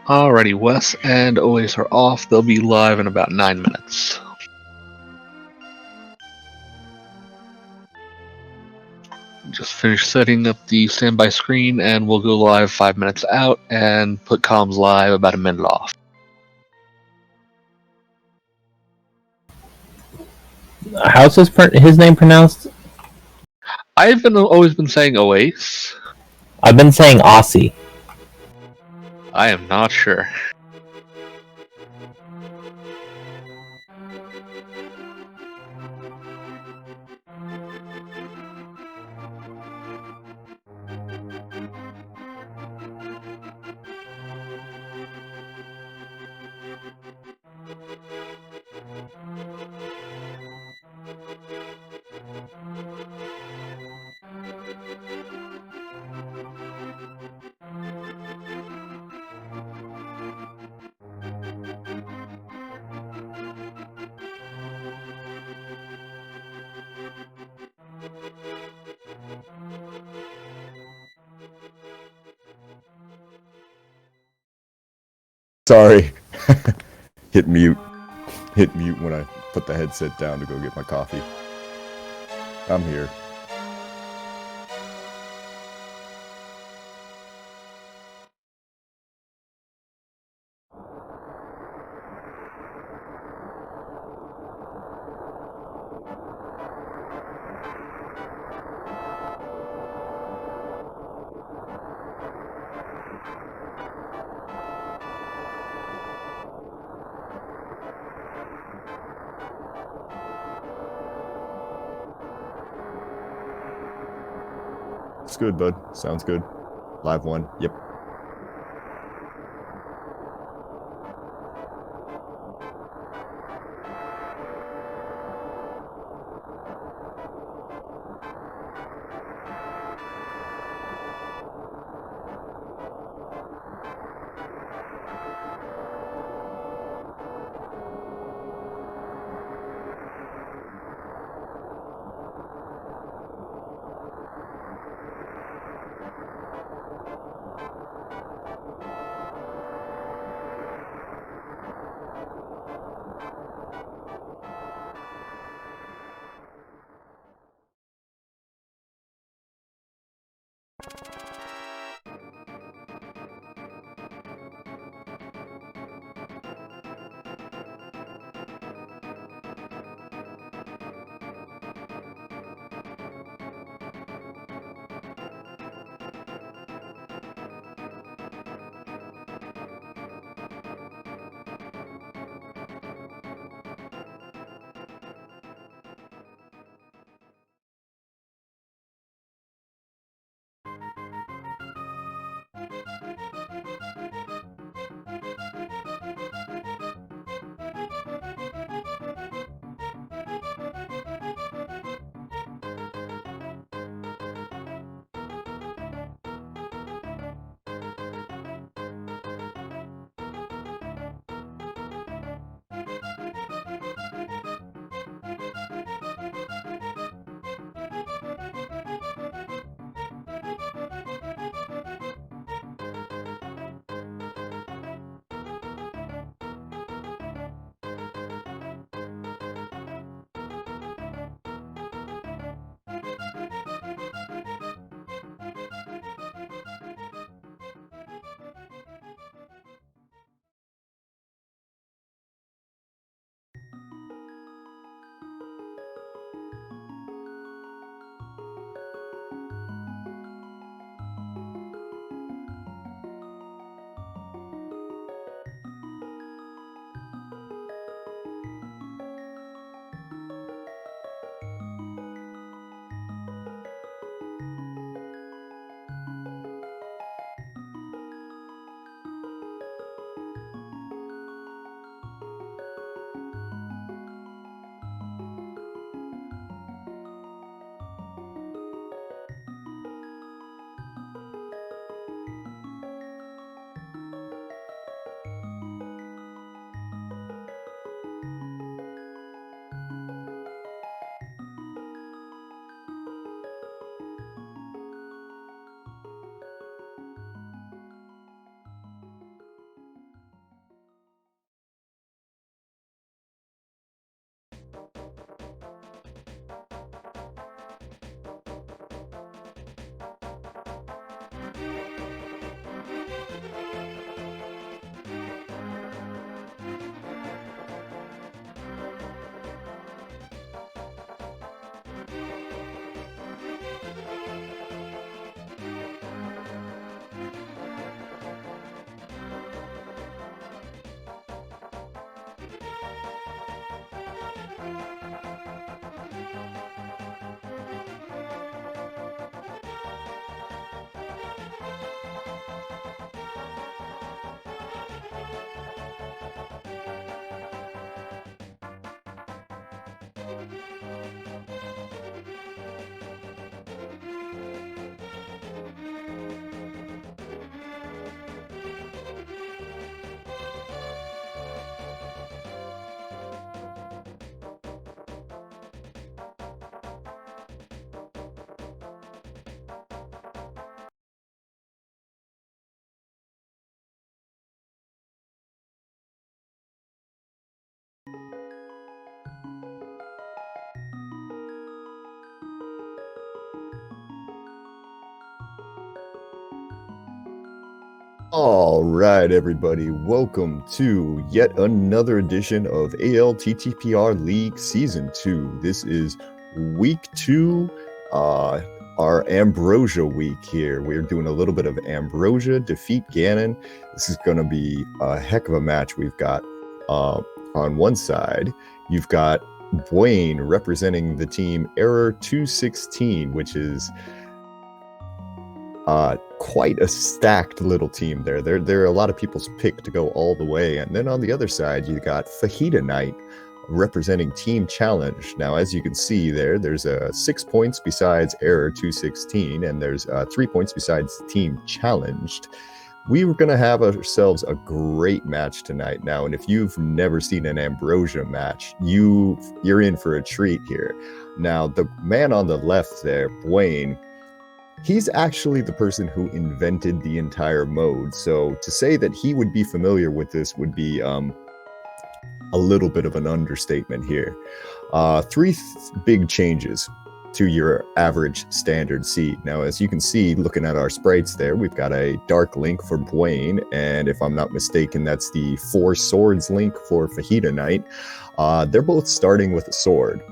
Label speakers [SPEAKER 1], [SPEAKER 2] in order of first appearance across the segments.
[SPEAKER 1] Alrighty, Wes and Oasis are off. They'll be live in about 9 minutes. Just finished setting up the standby screen and we'll go live 5 minutes out and put comms live about a minute off.
[SPEAKER 2] How's his name pronounced?
[SPEAKER 1] I've always been saying Oasis.
[SPEAKER 2] I've been saying Aussie.
[SPEAKER 1] I am not sure.
[SPEAKER 3] Sorry. Hit mute. Hit mute when I put the headset down to go get my coffee. I'm here. It's good, bud. Sounds good. Live one. Yep. All right, everybody, welcome to yet another edition of ALTTPR League Season 2. This is week 2, our Ambrosia week here. We're doing a little bit of Ambrosia, defeat Ganon. This is going to be a heck of a match. We've got, on one side, you've got Dwayne representing the team Error 216, which is quite a stacked little team there. There are a lot of people's pick to go all the way. And then on the other side, you got Fajita Knight representing Team Challenge. Now, as you can see there's 6 points besides Error 216, and there's 3 points besides Team Challenged. We were going to have ourselves a great match tonight now, and if you've never seen an Ambrosia match, you're in for a treat here. Now, the man on the left there, Dwayne, he's actually the person who invented the entire mode, so to say that he would be familiar with this would be a little bit of an understatement here. Three big changes to your average standard seed. Now, as you can see, looking at our sprites there, we've got a Dark Link for Dwayne, and if I'm not mistaken, that's the 4 Swords Link for Fajita Knight. They're both starting with a sword.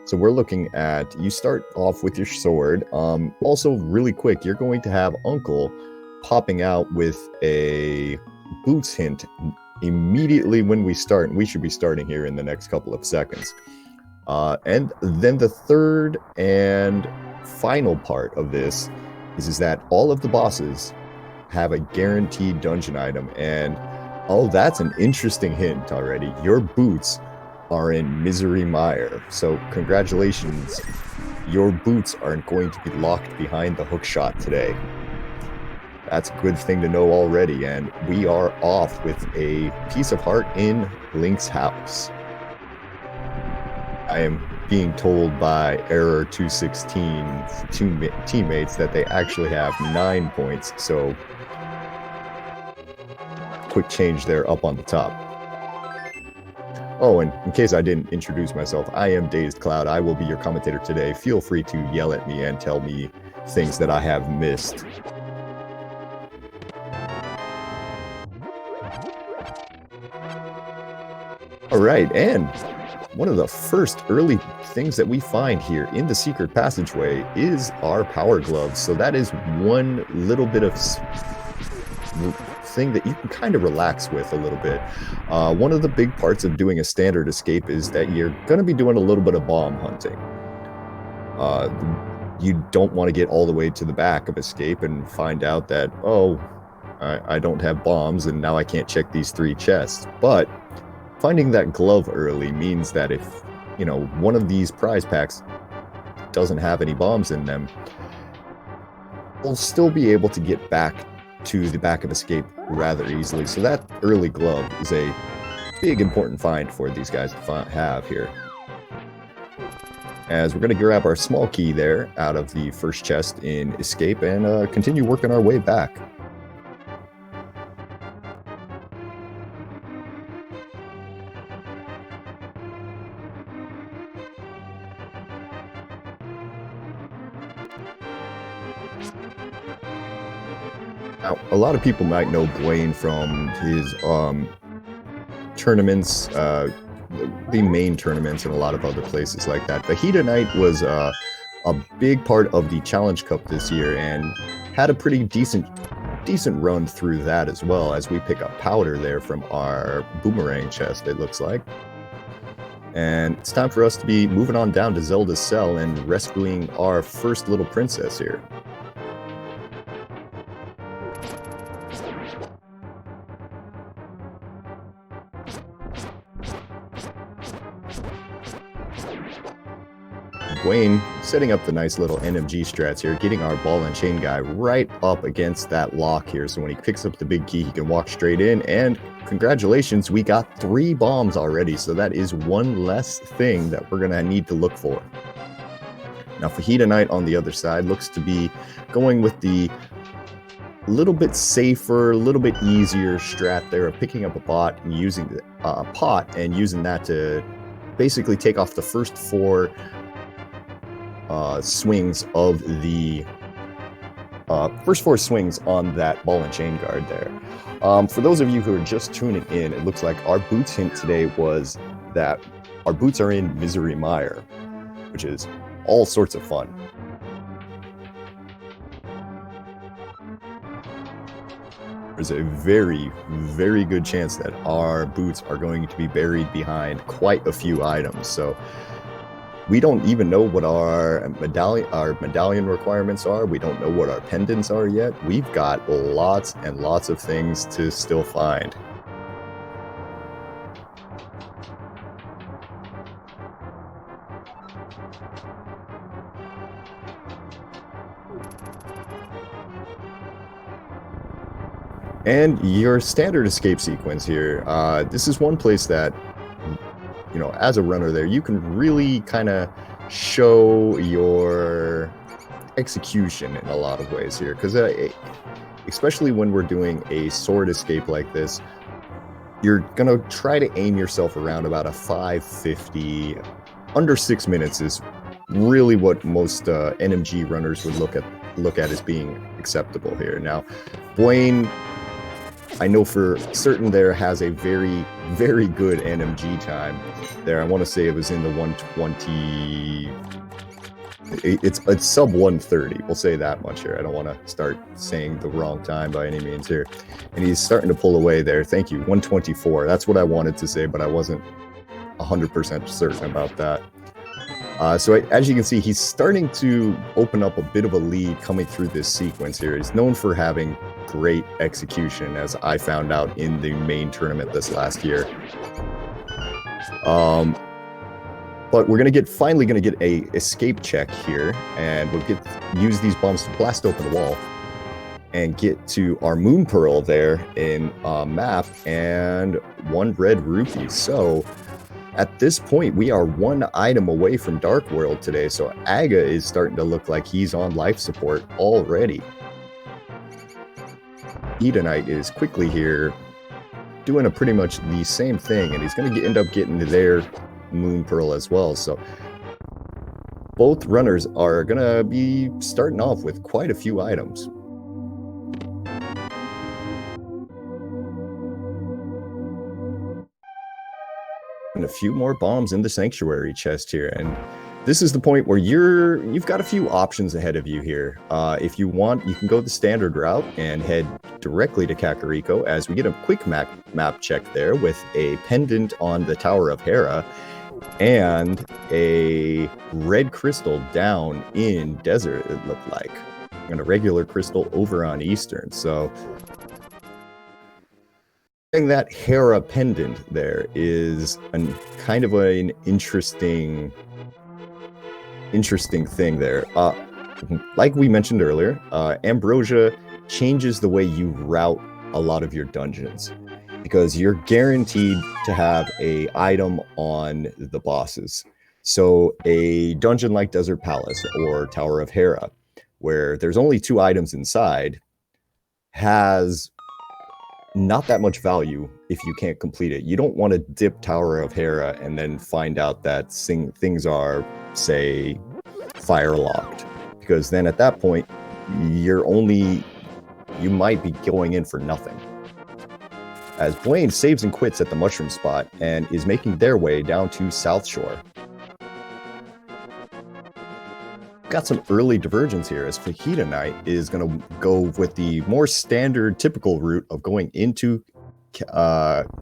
[SPEAKER 3] So we're looking at, you start off with your sword. Also, really quick, you're going to have Uncle popping out with a boots hint immediately when we start. We should be starting here in the next couple of seconds. And then the third and final part of this is that all of the bosses have a guaranteed dungeon item. And, oh, that's an interesting hint already. Your boots are in Misery Mire. So congratulations, your boots aren't going to be locked behind the hook shot today. That's a good thing to know already, and we are off with a piece of heart in Link's house. I am being told by Error 216's teammates that they actually have 9 points, so quick change there up on the top. Oh, and in case I didn't introduce myself, I am Dazed Cloud. I will be your commentator today. Feel free to yell at me and tell me things that I have missed. All right, and one of the first early things that we find here in the secret passageway is our power gloves. So that is one little bit of thing that you can kind of relax with a little bit. One of the big parts of doing a standard escape is that you're going to be doing a little bit of bomb hunting. You don't want to get all the way to the back of escape and find out that, oh, I don't have bombs and now I can't check these 3 chests. But finding that glove early means that if, one of these prize packs doesn't have any bombs in them, we'll still be able to get back to the back of escape rather easily. So that early glove is a big important find for these guys to have here. As we're going to grab our small key there out of the first chest in escape and continue working our way back. Now, a lot of people might know Dwayne from his tournaments, the main tournaments and a lot of other places like that. Fajita Knight was a big part of the Challenge Cup this year and had a pretty decent run through that as well, as we pick up powder there from our boomerang chest, it looks like. And it's time for us to be moving on down to Zelda's cell and rescuing our first little princess here. Dwayne setting up the nice little NMG strats here, getting our ball and chain guy right up against that lock here, so when he picks up the big key, he can walk straight in, and congratulations, we got 3 bombs already, so that is one less thing that we're going to need to look for. Now, Fajita Knight on the other side looks to be going with the little bit safer, a little bit easier strat there of picking up a pot and using that to basically take off the first 4 swings of the first 4 swings on that ball and chain guard there. For those of you who are just tuning in, it looks like our boots hint today was that our boots are in Misery Mire, which is all sorts of fun. There's a very, very good chance that our boots are going to be buried behind quite a few items. So we don't even know what our medallion requirements are. We don't know what our pendants are yet. We've got lots and lots of things to still find. And your standard escape sequence here, this is one place that, you know, as a runner there, you can really kind of show your execution in a lot of ways here. Because especially when we're doing a sword escape like this, you're going to try to aim yourself around about a 550. Under 6 minutes is really what most NMG runners would look at as being acceptable here. Now, Blaine, I know for certain there has a very, very good NMG time there. I want to say it was in the 120. It's sub 130. We'll say that much here. I don't want to start saying the wrong time by any means here. And he's starting to pull away there. Thank you. 124. That's what I wanted to say, but I wasn't 100% certain about that. So as you can see, he's starting to open up a bit of a lead coming through this sequence here. He's known for having great execution, as I found out in the main tournament this last year. But we're finally gonna get a escape check here, and we'll use these bombs to blast open the wall and get to our Moon Pearl there in map and 1 red rupee. So at this point, we are 1 item away from Dark World today, so Aga is starting to look like he's on life support already. Edenite is quickly here, doing pretty much the same thing, and he's going to end up getting their Moon Pearl as well. So both runners are going to be starting off with quite a few items. And a few more bombs in the sanctuary chest here, and this is the point where you've got a few options ahead of you here. If you want, you can go the standard route and head directly to Kakariko, as we get a quick map check there with a pendant on the Tower of Hera and a red crystal down in Desert, it looked like, and a regular crystal over on Eastern. So that Hera pendant there is kind of an interesting thing there. Like we mentioned earlier, Ambrosia changes the way you route a lot of your dungeons, because you're guaranteed to have a item on the bosses. So a dungeon like Desert Palace or Tower of Hera, where there's only 2 items inside, has not that much value if you can't complete it. You don't want to dip Tower of Hera and then find out that things are, say, fire locked, because then at that point you might be going in for nothing. As Blaine saves and quits at the mushroom spot and is making their way down to South Shore. Got some early divergence here, as Fajita Knight is going to go with the more standard, typical route of going into Kakariko.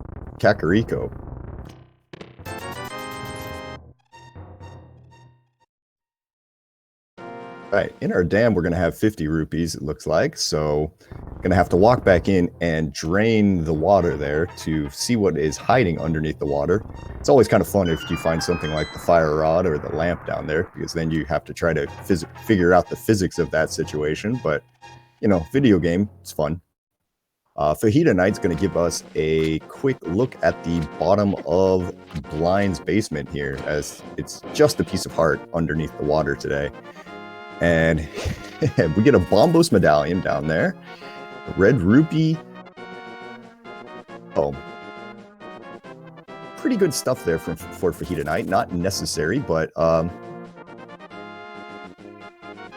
[SPEAKER 3] Right, in our dam, we're going to have 50 rupees, it looks like. So going to have to walk back in and drain the water there to see what is hiding underneath the water. It's always kind of fun if you find something like the fire rod or the lamp down there, because then you have to try to figure out the physics of that situation. But, you know, video game, it's fun. Fajita Knight's going to give us a quick look at the bottom of Blind's basement here, as it's just a piece of heart underneath the water today. And we get a Bombos medallion down there. A red rupee. Oh. Pretty good stuff there for Fajita Knight. Not necessary, but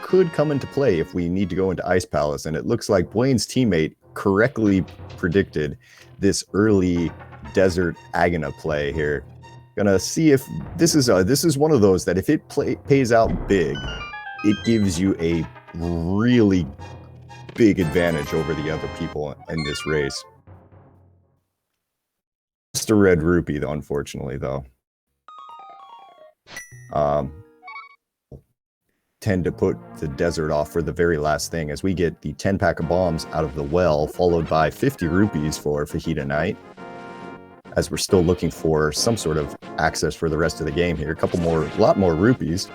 [SPEAKER 3] could come into play if we need to go into Ice Palace. And it looks like Blaine's teammate correctly predicted this early Desert Agana play here. Gonna see if this is one of those that if it pays out big, it gives you a really big advantage over the other people in this race. Just a red rupee, though, unfortunately, though. Tend to put the desert off for the very last thing as we get the 10 pack of bombs out of the well, followed by 50 rupees for Fajita Knight, as we're still looking for some sort of access for the rest of the game here. A lot more rupees.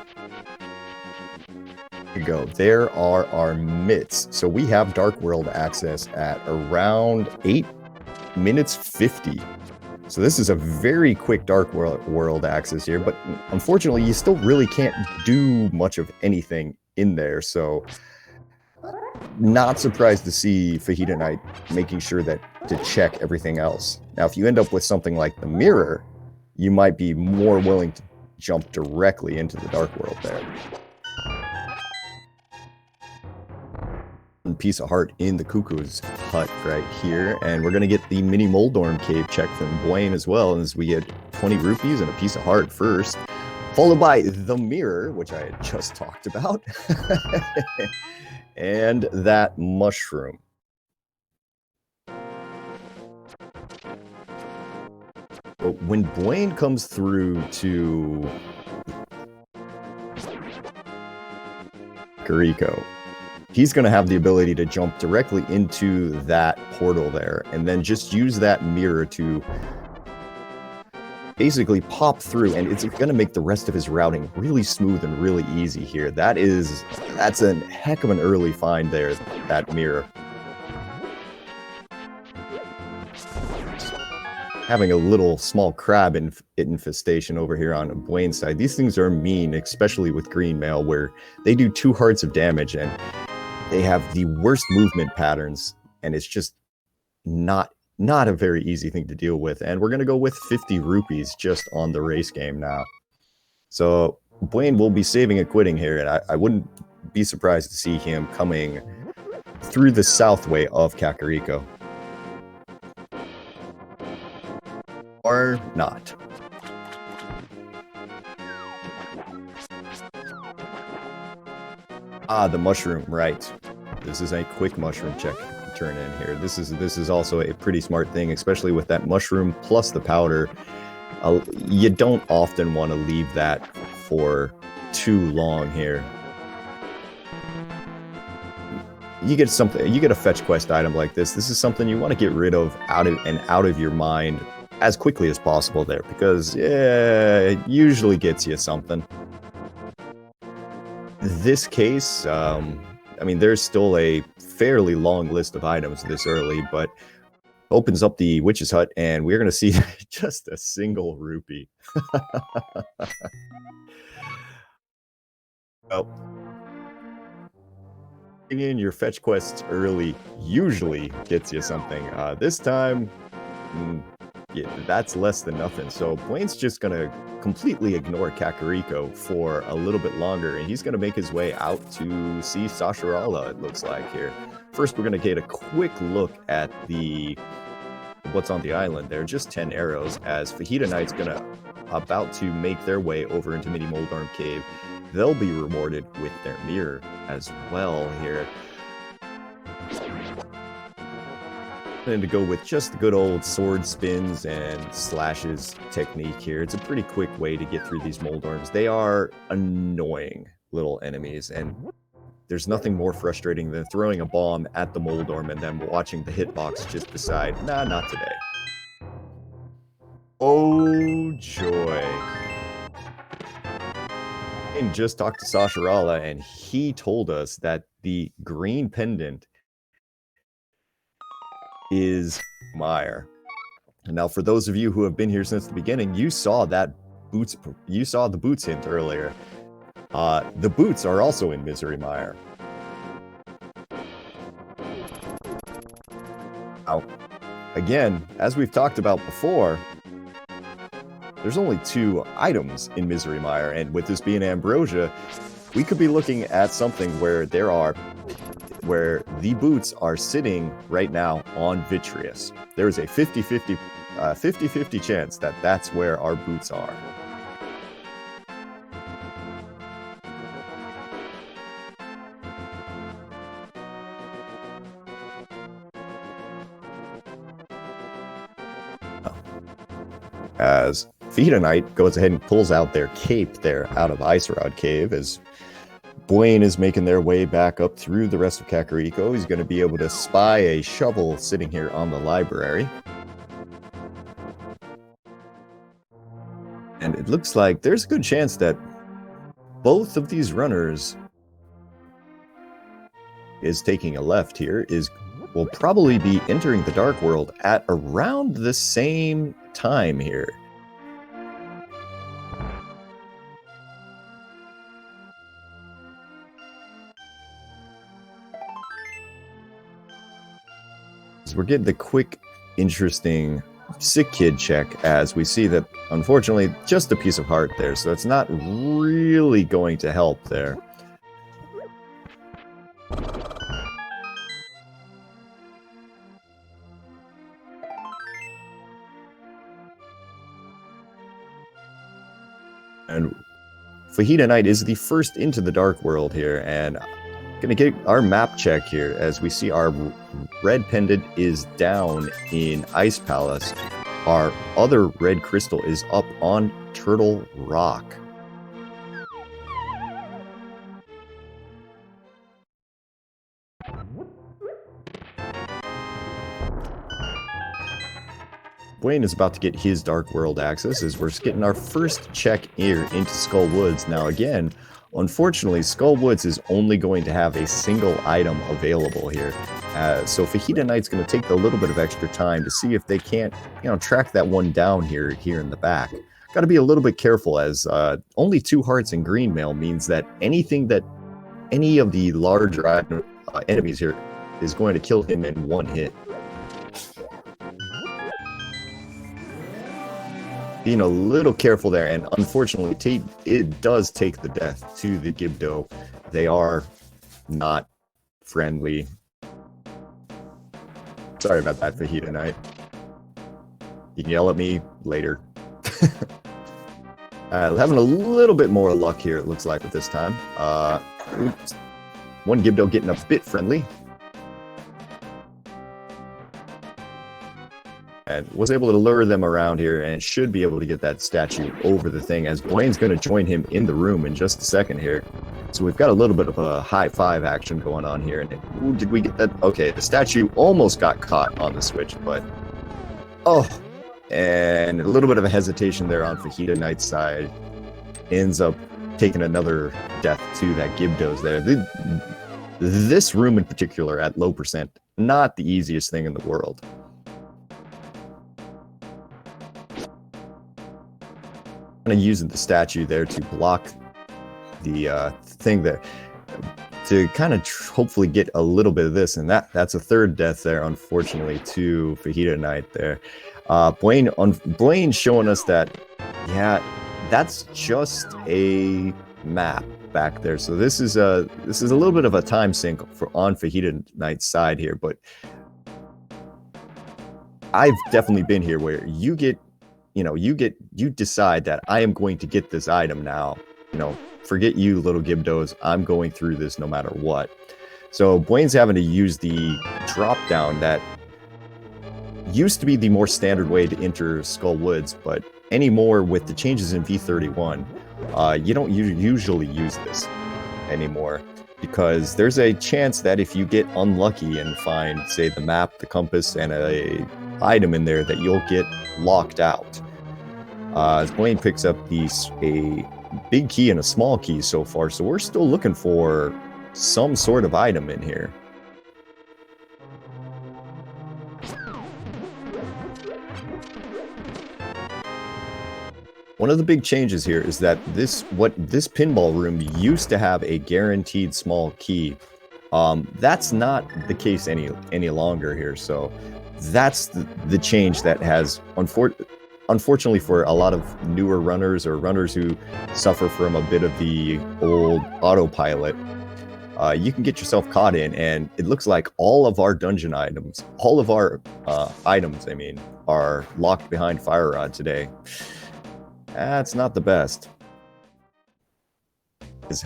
[SPEAKER 3] Here we go. There are our mitts. So we have Dark World access at around 8 minutes 50. So this is a very quick Dark World access here, but unfortunately you still really can't do much of anything in there. So not surprised to see Fajita Knight making sure to check everything else. Now, if you end up with something like the mirror, you might be more willing to jump directly into the Dark World there. Piece of heart in the Cuckoo's hut right here, and we're going to get the mini Moldorm cave check from Blaine as well, as we get 20 rupees and a piece of heart first, followed by the mirror, which I had just talked about, and that mushroom. But when Blaine comes through to Carico, he's going to have the ability to jump directly into that portal there and then just use that mirror to basically pop through, and it's going to make the rest of his routing really smooth and really easy here. That's a heck of an early find there, that mirror. Having a little small crab infestation over here on Blaine's side. These things are mean, especially with green mail, where they do 2 hearts of damage and they have the worst movement patterns, and it's just not a very easy thing to deal with. And we're going to go with 50 rupees just on the race game now. So Blaine will be saving and quitting here, and I wouldn't be surprised to see him coming through the south way of Kakariko. Or not. Ah, the mushroom, right. This is a quick mushroom check to turn in here. This is also a pretty smart thing, especially with that mushroom plus the powder. You don't often want to leave that for too long here. You get a fetch quest item like this. This is something you want to get rid of out of your mind as quickly as possible there, because it usually gets you something. This case, I mean, there's still a fairly long list of items this early, but opens up the witch's hut, and we're going to see just a single rupee. Well, bringing in your fetch quests early usually gets you something. This time, yeah, that's less than nothing. So Blaine's just going to completely ignore Kakariko for a little bit longer, and he's going to make his way out to see Sasharala, it looks like here. First, we're going to get a quick look at what's on the island there. Just 10 arrows, as Fajita Knight's about to make their way over into Mini Moldorm Cave. They'll be rewarded with their mirror as well here. And to go with just the good old sword spins and slashes technique here. It's a pretty quick way to get through these Moldorms. They are annoying little enemies, and there's nothing more frustrating than throwing a bomb at the Moldorm and then watching the hitbox just decide, nah, not today. Oh, joy. And just talked to Sasharala, and he told us that the green pendant is Meyer. Now, for those of you who have been here since the beginning, you saw the boots hint earlier. The boots are also in Misery Mire. Now, again, as we've talked about before, there's only 2 items in Misery Mire, and with this being Ambrosia, we could be looking at something where the boots are sitting right now on Vitreous. There is a 50-50 chance that that's where our boots are. As Fajita Knight goes ahead and pulls out their cape there out of Ice Rod Cave, as Blaine is making their way back up through the rest of Kakariko. He's going to be able to spy a shovel sitting here on the library. And it looks like there's a good chance that both of these runners is taking a left here, will probably be entering the Dark World at around the same time here. So we're getting the quick, interesting sick kid check as we see that, unfortunately, just a piece of heart there, so it's not really going to help there. And Fajita Knight is the first into the Dark World here, and gonna get our map check here as we see our red pendant is down in Ice Palace. Our other red crystal is up on Turtle Rock. Blaine is about to get his Dark World access as we're getting our first check here into Skull Woods. Now again, unfortunately, Skull Woods is only going to have a single item available here. So Fajita Knight's going to take a little bit of extra time to see if they can't, track that one down here in the back. Got to be a little bit careful as only 2 hearts in green mail means that any of the larger enemies here is going to kill him in one hit. Being a little careful there, and unfortunately, it does take the death to the Gibdo. They are not friendly. Sorry about that, Fajita Knight. You can yell at me later. Having a little bit more luck here, it looks like, with this time. Oops. One Gibdo getting a bit friendly. And was able to lure them around here and should be able to get that statue over the thing as Blaine's going to join him in the room in just a second here. So we've got a little bit of a high five action going on here. And ooh, did we get that? Okay, the statue almost got caught on the switch, but and a little bit of a hesitation there on Fajita Knight's side. Ends up taking another death to that Gibdo's there. This room in particular at low percent, not the easiest thing in the world. Kind of using the statue there to block the thing there to kind of hopefully get a little bit of this, and that's a third death there, unfortunately, to Fajita Knight there. Blaine showing us that, yeah, that's just a map back there. So this is a little bit of a time sink on Fajita Knight's side here, but I've definitely been here where you decide that I am going to get this item now. Forget you, little Gibdos. I'm going through this no matter what. So Blaine's having to use the drop down that used to be the more standard way to enter Skull Woods, but anymore with the changes in V31, you don't usually use this anymore because there's a chance that if you get unlucky and find, say, the map, the compass, and a item in there, that you'll get locked out. As Blaine picks up a big key and a small key so far, so we're still looking for some sort of item in here. One of the big changes here is that this pinball room used to have a guaranteed small key. That's not the case any longer here, so that's the change that has unfortunately for a lot of newer runners or runners who suffer from a bit of the old autopilot, you can get yourself caught in, and it looks like all of our dungeon items, all of our items, I mean, are locked behind Fire Rod today. That's not the best. It's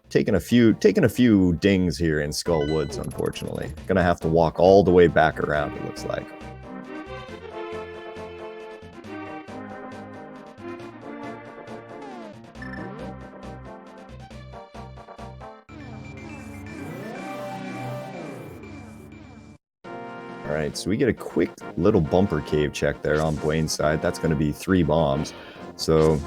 [SPEAKER 3] taking a few dings here in Skull Woods, unfortunately. Gonna have to walk all the way back around, it looks like. Alright, so we get a quick little bumper cave check there on Blaine's side. That's going to be 3 bombs. So,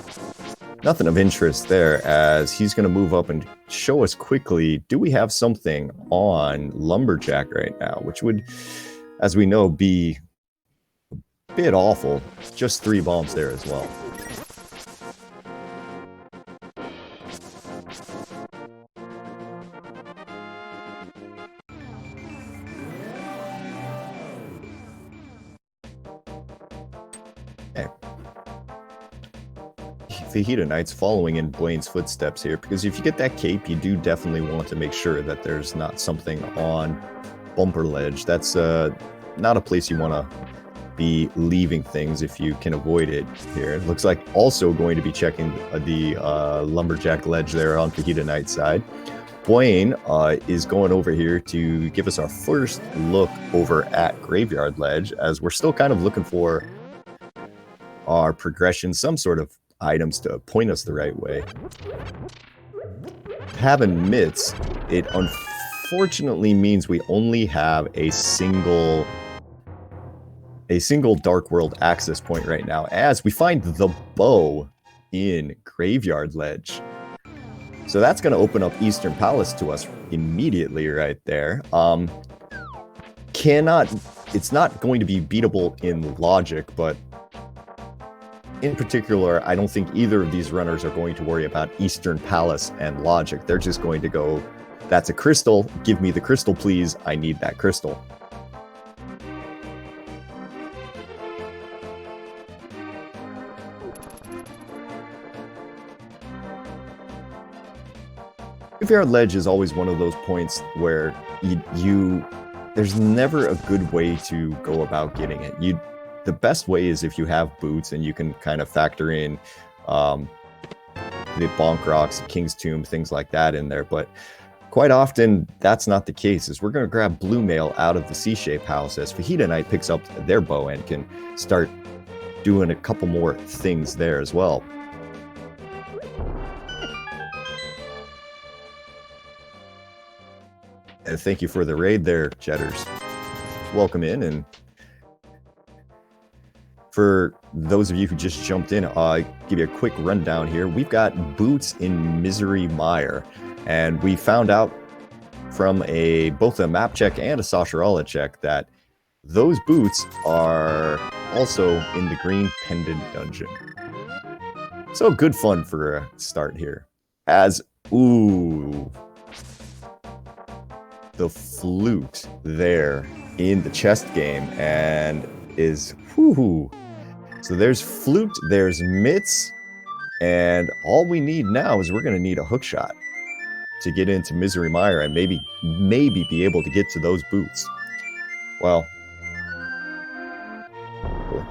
[SPEAKER 3] nothing of interest there, as he's going to move up and show us quickly, do we have something on Lumberjack right now? Which would, as we know, be a bit awful. Just 3 bombs there as well. Fajita Knight's following in Blaine's footsteps here, because if you get that cape, you do definitely want to make sure that there's not something on Bumper Ledge. That's not a place you want to be leaving things if you can avoid it here. It looks like also going to be checking the Lumberjack Ledge there on Fajita Knight's side. Blaine is going over here to give us our first look over at Graveyard Ledge, as we're still kind of looking for our progression, some sort of items to point us the right way. Having mitts, it unfortunately means we only have a single Dark World access point right now, as we find the bow in Graveyard Ledge. So that's going to open up Eastern Palace to us immediately right there. It's not going to be beatable in logic, but in particular, I don't think either of these runners are going to worry about Eastern Palace and logic. They're just going to go, that's a crystal, give me the crystal please, I need that crystal. Graveyard Ledge is always one of those points where there's never a good way to go about getting it. The best way is if you have boots and you can kind of factor in the Bonk Rocks, King's Tomb, things like that in there. But quite often, that's not the case, as we're going to grab Blue Mail out of the C-Shape house as Fajita Knight picks up their bow and can start doing a couple more things there as well. And thank you for the raid there, Jetters. Welcome in, and for those of you who just jumped in, I'll give you a quick rundown here. We've got boots in Misery Mire, and we found out from both a map check and a Sasharala check that those boots are also in the Green Pendant Dungeon. So good fun for a start here. The flute there in the chest game, and is whoo. So there's flute, there's mitts, and all we need now is we're going to need a hook shot to get into Misery Mire and maybe be able to get to those boots. Well, cool.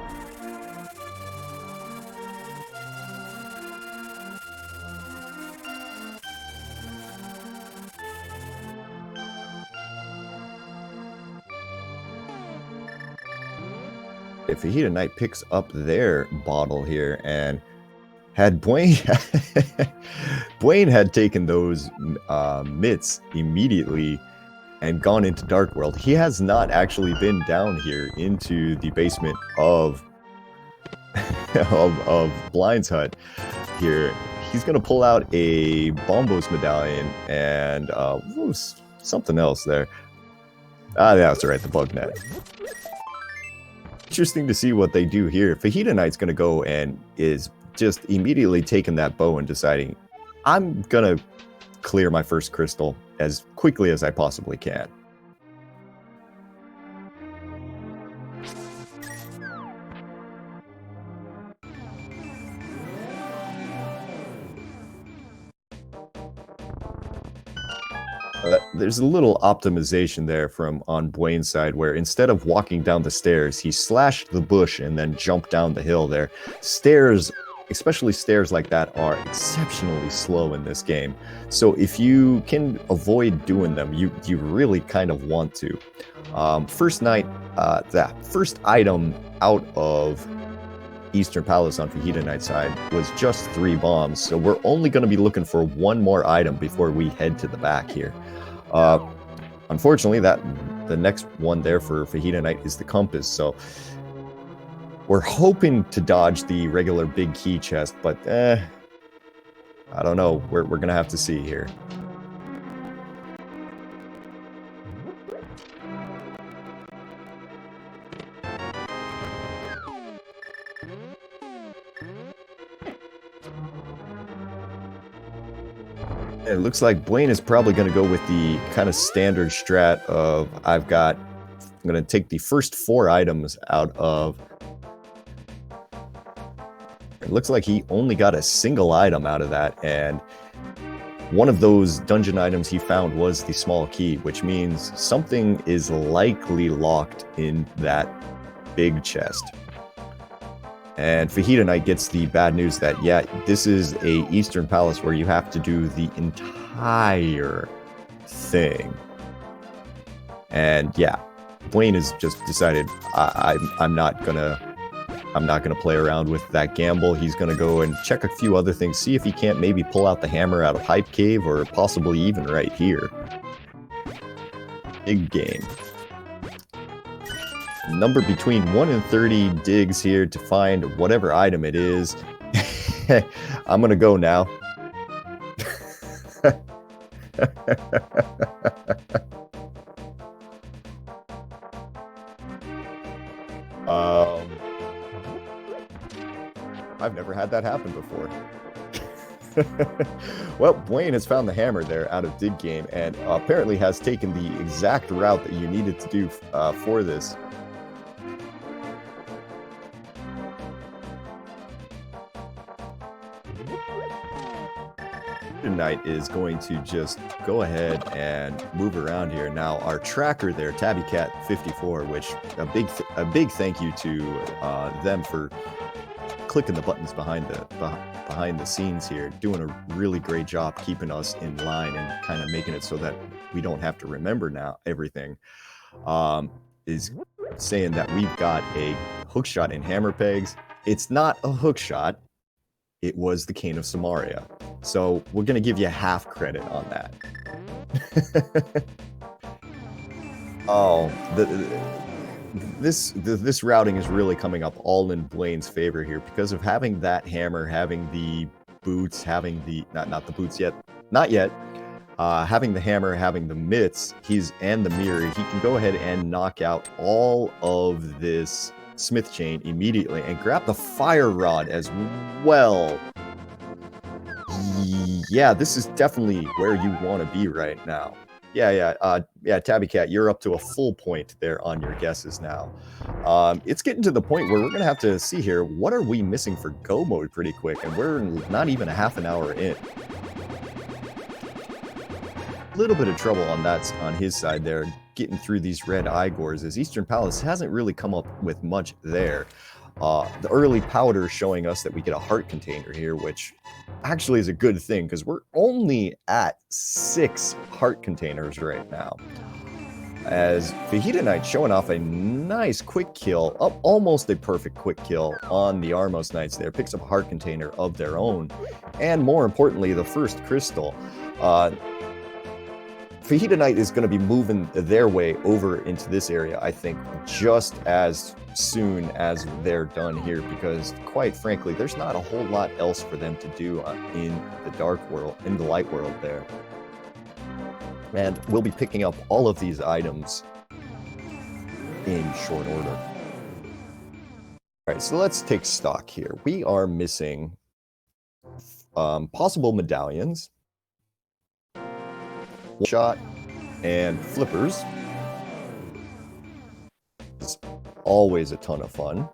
[SPEAKER 3] If Fajita Knight picks up their bottle here, and had Blaine had taken those mitts immediately and gone into Dark World, he has not actually been down here into the basement of Blind's hut here. He's gonna pull out a Bombos medallion and something else there. That's right, the bug net. Interesting to see what they do here. Fajita Knight's going to go and is just immediately taking that bow and deciding, I'm going to clear my first crystal as quickly as I possibly can. there's a little optimization there from on Dwayne's side, where instead of walking down the stairs, he slashed the bush and then jumped down the hill there. Stairs, especially stairs like that, are exceptionally slow in this game. So if you can avoid doing them, you really kind of want to. First night, that first item out of Eastern Palace on Fajita Night side was just 3 bombs, so we're only going to be looking for 1 more item before we head to the back here. Unfortunately, the next one there for Fajita Night is the compass, so we're hoping to dodge the regular big key chest, but I don't know. We're going to have to see here. It looks like Blaine is probably going to go with the kind of standard strat of I'm going to take the first 4 items out of. It looks like he only got a single item out of that, and one of those dungeon items he found was the small key, which means something is likely locked in that big chest. And Fajita Knight gets the bad news that, yeah, this is a Eastern Palace where you have to do the entire thing. And yeah, Blaine has just decided I'm not gonna play around with that gamble. He's gonna go and check a few other things, see if he can't maybe pull out the hammer out of Hype Cave or possibly even right here. Big game. Number between 1 and 30 digs here to find whatever item it is. I'm gonna go now. I've never had that happen before. Well, Blaine has found the hammer there out of dig game, and apparently has taken the exact route that you needed to do for this. Knight is going to just go ahead and move around here. Now, our tracker there, TabbyCat54, which a big thank you to them for clicking the buttons behind the scenes here, doing a really great job keeping us in line and kind of making it so that we don't have to remember now everything. Is saying that we've got a hookshot in hammer pegs. It's not a hookshot. It was the Cane of Samaria. So we're going to give you half credit on that. Oh, this routing is really coming up all in Blaine's favor here because of having that hammer, having the boots, having the not the boots yet, not yet. Having the hammer, having the mitts, and the mirror, he can go ahead and knock out all of this smith chain immediately and grab the fire rod as well. Yeah, this is definitely where you want to be right now. Yeah, Tabby Cat, you're up to a full point there on your guesses now. It's getting to the point where we're going to have to see here, what are we missing for go mode pretty quick, and we're not even a half an hour in. A little bit of trouble on his side there, getting through these red Igors, as Eastern Palace hasn't really come up with much there. The early powder showing us that we get a heart container here, which actually is a good thing because we're only at 6 heart containers right now. As Fajita Knight showing off a nice quick kill, almost a perfect quick kill on the Armos Knights there, picks up a heart container of their own, and more importantly, the first crystal. Fajita Knight is going to be moving their way over into this area, I think, just as soon as they're done here, because quite frankly, there's not a whole lot else for them to do in the dark world, in the light world there. And we'll be picking up all of these items in short order. All right, so let's take stock here. We are missing possible medallions, shot, and flippers. It's always a ton of fun.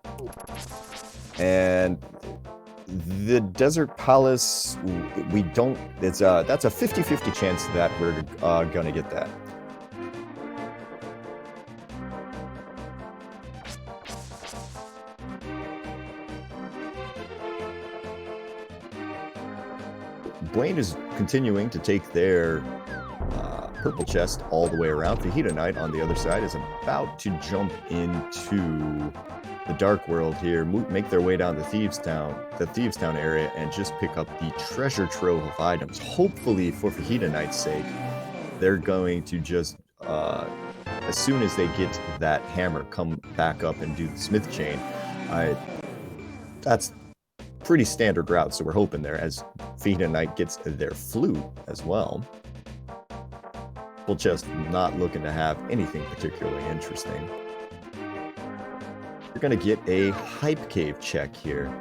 [SPEAKER 3] And The Desert Palace, we don't. It's that's a 50-50 chance that we're gonna get that. Blaine is continuing to take their purple chest all the way around. Fajita Knight on the other side is about to jump into the Dark World here, make their way down to the Thieves Town area, and just pick up the treasure trove of items. Hopefully, for Fajita Knight's sake, they're going to just, as soon as they get that hammer, come back up and do the smith chain. That's pretty standard route, so we're hoping there, as Fajita Knight gets their flute as well. Full chest not looking to have anything particularly interesting. You're going to get a Hype Cave check here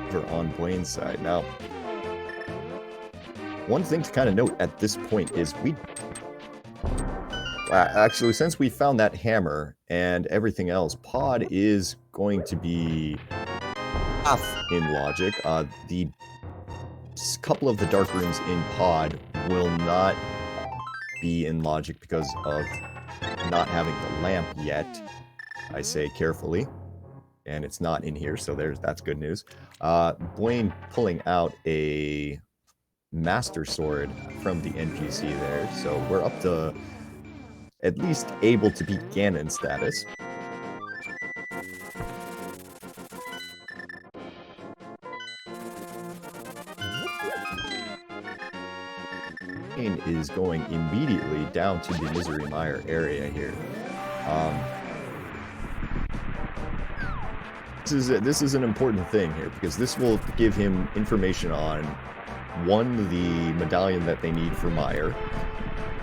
[SPEAKER 3] over on Blaine's side. Now, one thing to kind of note at this point is actually, since we found that hammer and everything else, Pod is going to be half in logic. The couple of the dark rooms in Pod will not be in logic because of not having the lamp yet. I say carefully, and it's not in here, so that's good news. Blaine pulling out a Master Sword from the NPC there, so we're up to at least able to beat Ganon status. Is going immediately down to the Misery Mire area here. This is an important thing here, because this will give him information on, one, the medallion that they need for Mire,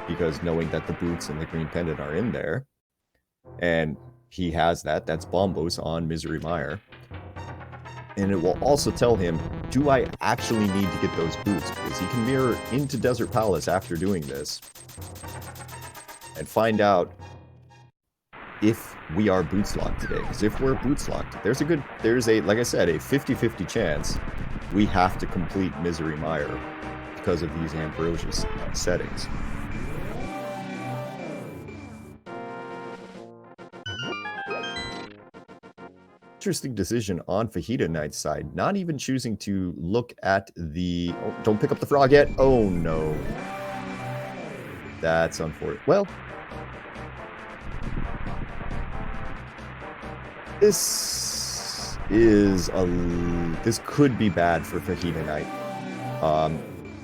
[SPEAKER 3] because knowing that the boots and the green pendant are in there, and he has that's Bombos on Misery Mire. And it will also tell him, do I actually need to get those boots? Because he can mirror into Desert Palace after doing this and find out if we are boots locked today. Because if we're boots locked, there's a, like I said, a 50-50 chance we have to complete Misery Mire because of these Ambrosius settings. Interesting decision on Fajita Knight's side, not even choosing to look at the... Oh, don't pick up the frog yet. Oh no. That's unfortunate. Well, this could be bad for Fajita Knight.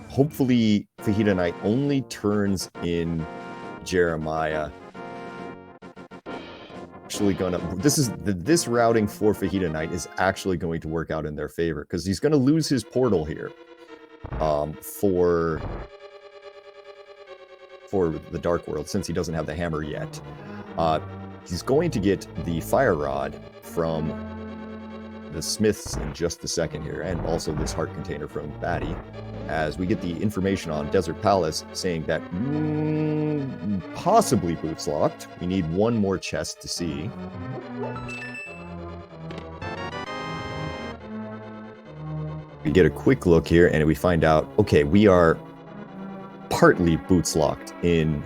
[SPEAKER 3] Hopefully Fajita Knight only turns in Jeremiah. This routing for Fajita Knight is actually going to work out in their favor, because he's going to lose his portal here for the Dark World, since he doesn't have the hammer yet. He's going to get the fire rod from the smiths in just a second here, and also this heart container from Batty, as we get the information on Desert Palace saying that possibly boots locked. We need one more chest to see. We get a quick look here and we find out, okay, we are partly boots locked in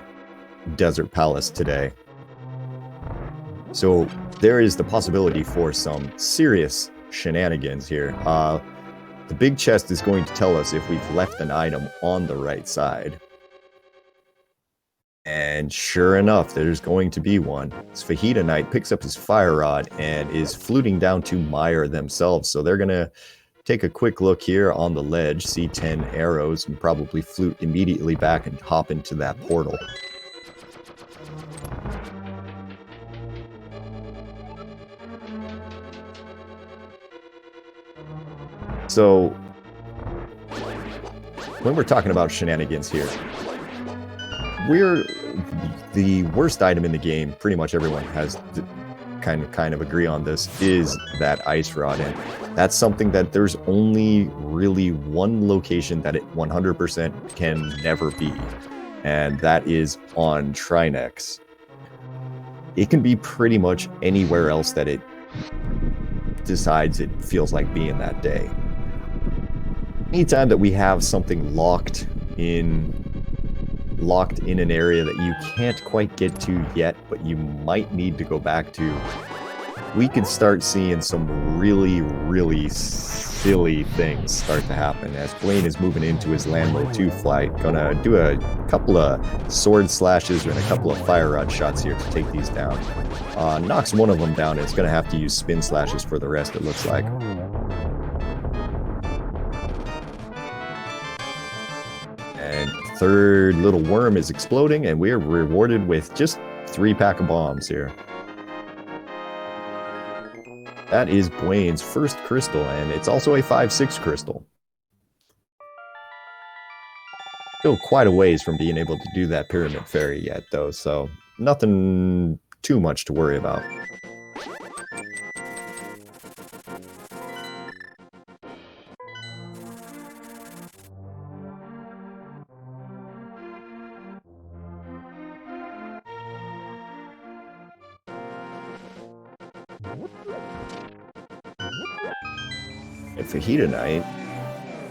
[SPEAKER 3] Desert Palace today. So there is the possibility for some serious shenanigans here. The big chest is going to tell us if we've left an item on the right side. And sure enough, there's going to be one. Fajita Knight picks up his fire rod and is fluting down to Mire themselves. So they're going to take a quick look here on the ledge, see 10 arrows, and probably flute immediately back and hop into that portal. So, when we're talking about shenanigans here, the worst item in the game, pretty much everyone has kind of agree on this, is that ice rod. And that's something that there's only really one location that it 100% can never be. And that is on Trinex. It can be pretty much anywhere else that it decides it feels like being that day. Anytime that we have something locked in an area that you can't quite get to yet, but you might need to go back to, we can start seeing some really, really silly things start to happen as Blaine is moving into his Land Mode 2 flight. Gonna do a couple of sword slashes and a couple of fire rod shots here to take these down. Knocks one of them down, and it's gonna have to use spin slashes for the rest, it looks like. And third little worm is exploding, and we're rewarded with just 3 pack of bombs here. That is Blaine's first crystal, and it's also a 5/6 crystal. Still quite a ways from being able to do that Pyramid Fairy yet, though, so nothing too much to worry about. And Fajita Knight,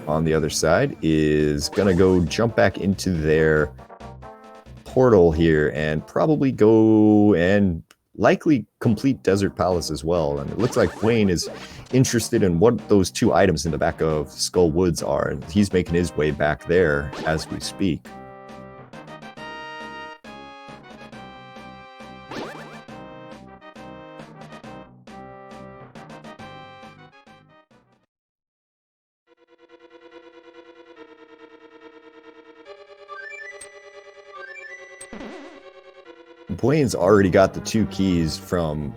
[SPEAKER 3] on the other side, is going to go jump back into their portal here and probably go and likely complete Desert Palace as well. And it looks like Blaine is interested in what those 2 items in the back of Skull Woods are. And he's making his way back there as we speak. Blaine's already got the 2 keys from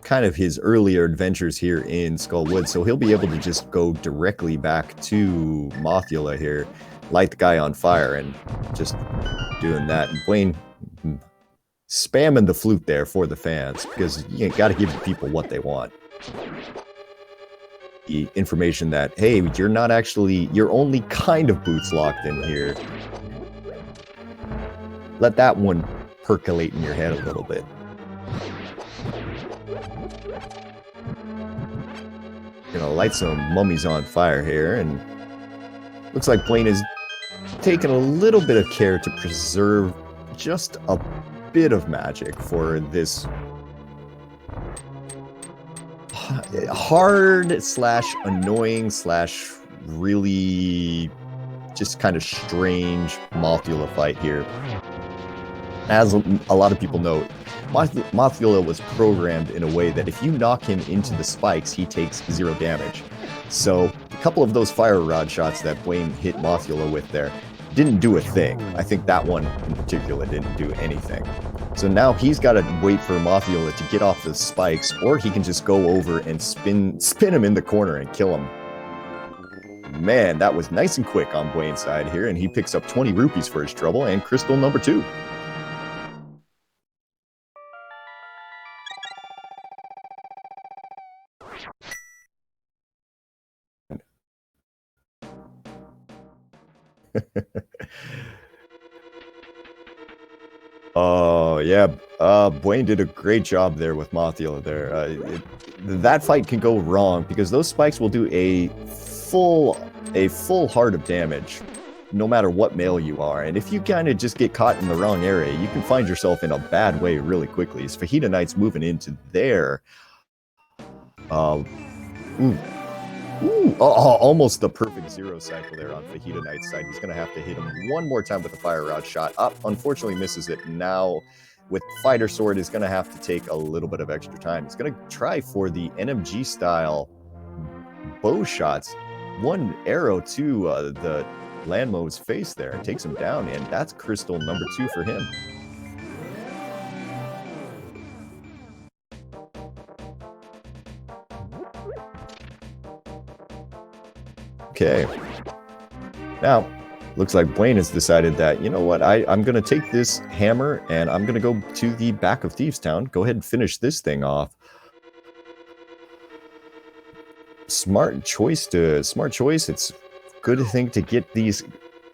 [SPEAKER 3] kind of his earlier adventures here in Skull Woods, so he'll be able to just go directly back to Mothula here, light the guy on fire, and just doing that. And Blaine spamming the flute there for the fans, because you got to give the people what they want. The information that, hey, you're not actually, you're only kind of boots locked in here. Let that one percolate in your head a little bit. Gonna light some mummies on fire here, and looks like Blaine is taking a little bit of care to preserve just a bit of magic for this hard slash annoying slash really just kind of strange Mothula fight here. As a lot of people know, Mothula was programmed in a way that if you knock him into the spikes, he takes 0 damage. So a couple of those fire rod shots that Blaine hit Mothula with there didn't do a thing. I think that one in particular didn't do anything. So now he's got to wait for Mothula to get off the spikes, or he can just go over and spin him in the corner and kill him. Man, that was nice and quick on Blaine's side here, and he picks up 20 rupees for his trouble and crystal number 2. Oh, yeah. Blaine did a great job there with Mothula there. That fight can go wrong because those spikes will do a full heart of damage no matter what male you are. And if you kind of just get caught in the wrong area, you can find yourself in a bad way really quickly. As Fajita Knight's moving into there. Almost the perfect 0 cycle there on Fajita Knight's side. He's going to have to hit him one more time with a fire rod shot. Unfortunately misses it. Now with Fighter Sword is going to have to take a little bit of extra time. He's going to try for the NMG style bow shots. One arrow to the Landmo's face there and takes him down, and that's crystal number 2 for him. Okay. Now, looks like Blaine has decided that, you know what, I'm going to take this hammer and I'm going to go to the back of Thieves Town. Go ahead and finish this thing off. Smart choice. It's a good thing to get these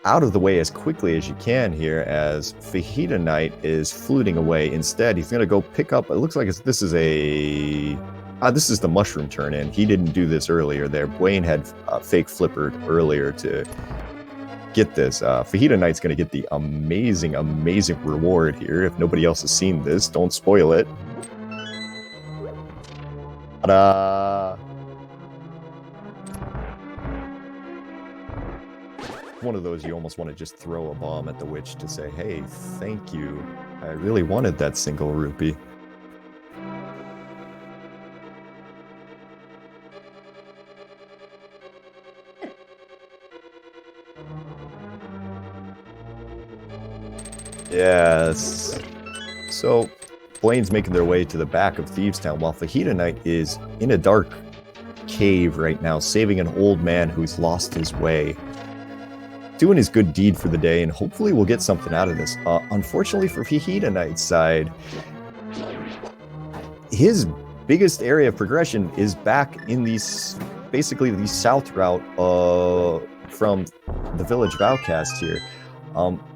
[SPEAKER 3] out of the way as quickly as you can here, as Fajita Knight is fluting away. Instead, he's going to go pick up, it looks like this is a This is the mushroom turn in. He didn't do this earlier there. Blaine had fake flippered earlier to get this. Fajita Knight's going to get the amazing, amazing reward here. If nobody else has seen this, don't spoil it. Ta-da! One of those you almost want to just throw a bomb at the witch to say, hey, thank you. I really wanted that single rupee. Yes. So, Blaine's making their way to the back of Thieves Town, while Fajita Knight is in a dark cave right now, saving an old man who's lost his way. Doing his good deed for the day, and hopefully we'll get something out of this. Unfortunately for Fajita Knight's side, his biggest area of progression is back in these, basically the south route from the village of Outcast here.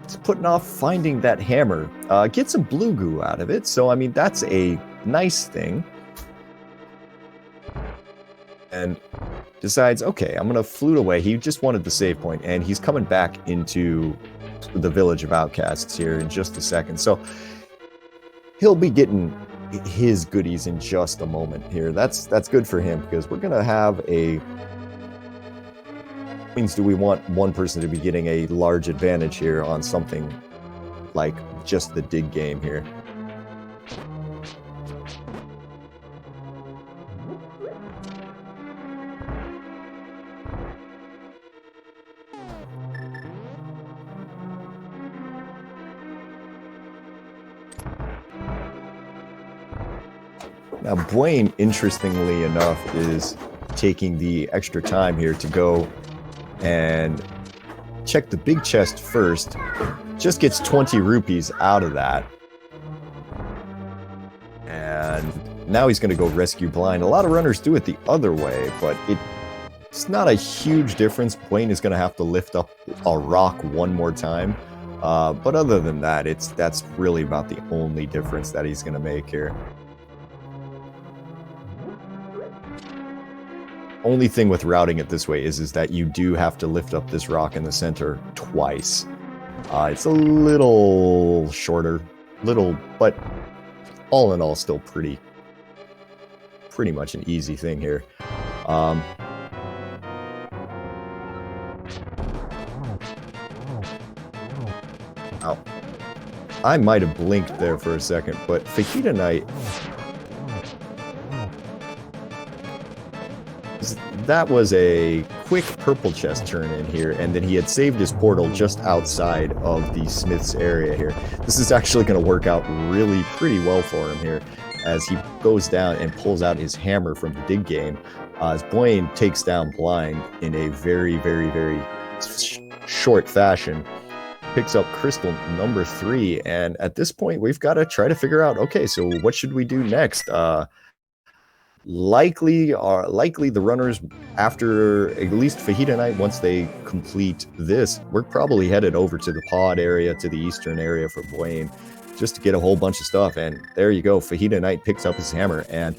[SPEAKER 3] It's putting off finding that hammer. Get some blue goo out of it, so I mean that's a nice thing. And decides, okay, I'm gonna flute away. He just wanted the save point, and he's coming back into the village of Outcasts here in just a second. So he'll be getting his goodies in just a moment here. That's good for him, because we're gonna have a... means do we want one person to be getting a large advantage here on something like just the dig game here? Now, Blaine, interestingly enough, is taking the extra time here to go and check the big chest first. Just gets 20 rupees out of that. And now he's going to go rescue Blind. A lot of runners do it the other way, but it's not a huge difference. Blaine is going to have to lift up a rock one more time. But other than that, that's really about the only difference that he's going to make here. Only thing with routing it this way is that you do have to lift up this rock in the center twice. It's a little shorter, but all in all still pretty much an easy thing here. Now, I might have blinked there for a second, but Fajita Knight, that was a quick purple chest turn in here, and then he had saved his portal just outside of the Smith's area here. This is actually going to work out really pretty well for him here, as he goes down and pulls out his hammer from the dig game, as Blaine takes down Blind in a very, very, very short fashion. Picks up crystal number 3, and at this point we've got to try to figure out, okay, so what should we do next? Likely the runners, after at least Fajita Knight, once they complete this, we're probably headed over to the pod area, to the eastern area for Blaine, just to get a whole bunch of stuff. And there you go, Fajita Knight picks up his hammer, and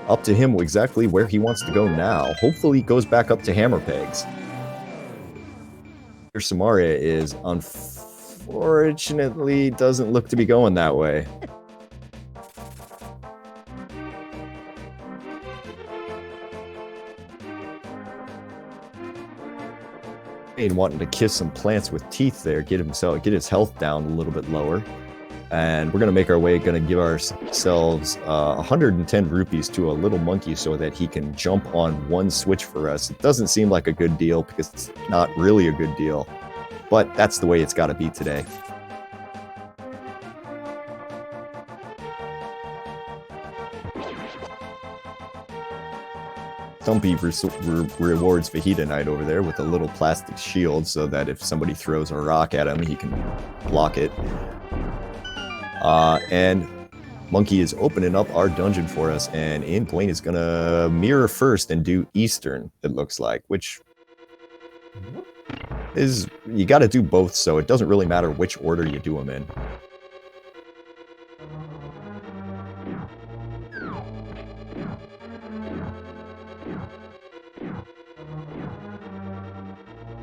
[SPEAKER 3] up to him exactly where he wants to go now. Hopefully he goes back up to hammer pegs. Samaria is unfortunately doesn't look to be going that way. Wanting to kiss some plants with teeth there, get his health down a little bit lower, and we're gonna make our way. Gonna give ourselves 110 rupees to a little monkey so that he can jump on one switch for us. It doesn't seem like a good deal because it's not really a good deal, but that's the way it's got to be today. Stumpy rewards Fajita Knight over there with a little plastic shield so that if somebody throws a rock at him, he can block it. And Monkey is opening up our dungeon for us, and in Blaine is gonna mirror first and do Eastern, it looks like, which is, you gotta do both, so it doesn't really matter which order you do them in.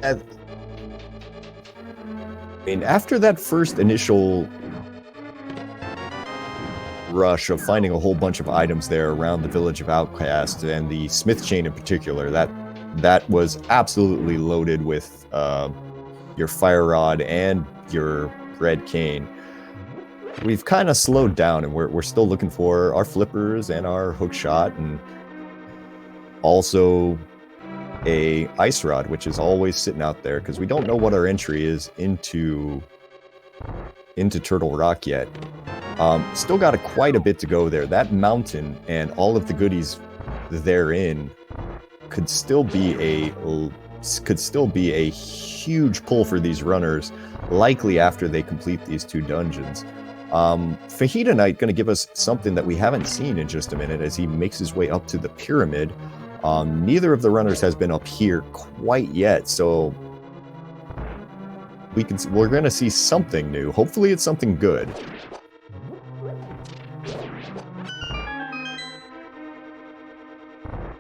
[SPEAKER 3] I mean, after that first initial rush of finding a whole bunch of items there around the village of Outcasts and the Smith chain in particular, that was absolutely loaded with your fire rod and your red cane. We've kind of slowed down, and we're still looking for our flippers and our hook shot, and also a ice rod, which is always sitting out there because we don't know what our entry is into Turtle Rock yet. Still got quite a bit to go there. That mountain and all of the goodies therein could still be a huge pull for these runners, likely after they complete these 2 dungeons. Fajita Knight going to give us something that we haven't seen in just a minute as he makes his way up to the pyramid. Neither of the runners has been up here quite yet, so we're going to see something new. Hopefully it's something good.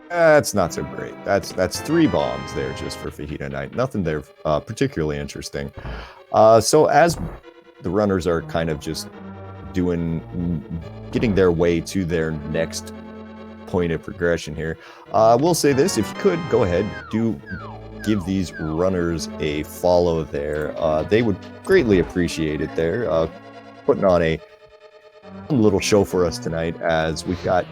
[SPEAKER 3] That's not so great. That's 3 bombs there just for Fajita Knight. Nothing there particularly interesting. So as the runners are kind of just getting their way to their next point of progression here, we'll say this: if you could go ahead, do give these runners a follow there. They would greatly appreciate it there. Putting on a little show for us tonight, as we've got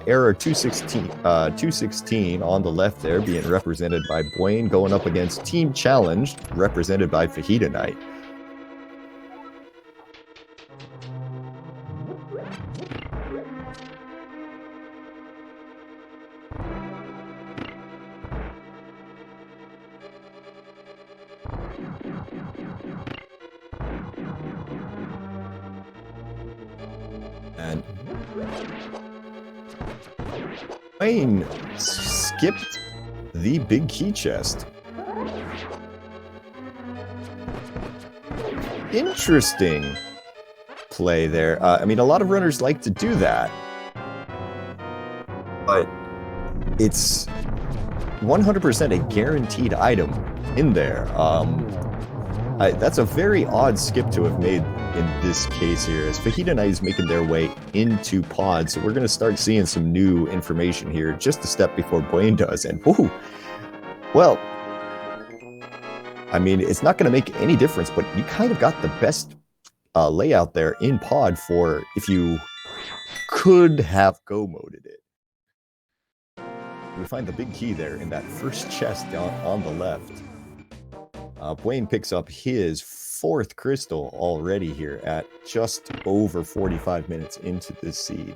[SPEAKER 3] Error 216 on the left there, being represented by Bwayne, going up against Team Challenged, represented by Fajita Knight. And Wayne skipped the big key chest. Interesting play there. I mean, a lot of runners like to do that, but it's 100% a guaranteed item in there. That's a very odd skip to have made in this case here, as Fajita Knight is making their way into Pod, so we're going to start seeing some new information here just a step before Bwayne does, and woohoo! Well, I mean, it's not going to make any difference, but you kind of got the best layout there in Pod for if you could have go-moded it. We find the big key there in that first chest down on the left. Bwayne picks up his 4th crystal already here at just over 45 minutes into this seed.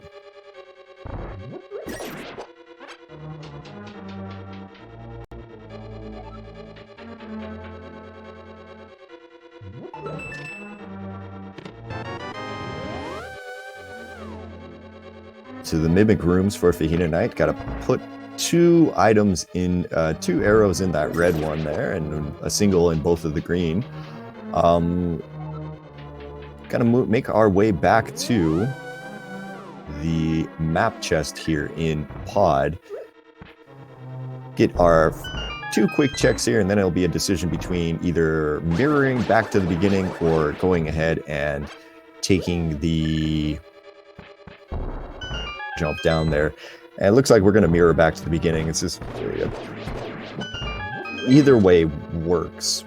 [SPEAKER 3] To the mimic rooms for Fajita Knight. Gotta put 2 items in, 2 arrows in that red one there, and a single in both of the green. Gonna make our way back to the map chest here in Pod. Get our 2 quick checks here, and then it'll be a decision between either mirroring back to the beginning or going ahead and taking the jump down there. And it looks like we're going to mirror back to the beginning. It's just either way works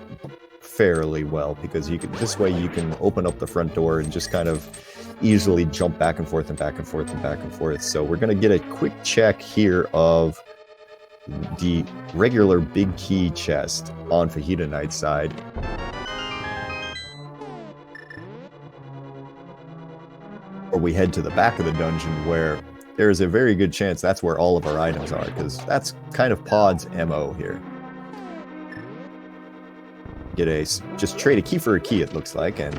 [SPEAKER 3] fairly well, because this way you can open up the front door and just kind of easily jump back and forth and back and forth and back and forth. So we're going to get a quick check here of the regular big key chest on Fajita Knight's side. Or we head to the back of the dungeon, where there's a very good chance that's where all of our items are, because that's kind of Pod's MO here. Just trade a key for a key, it looks like, and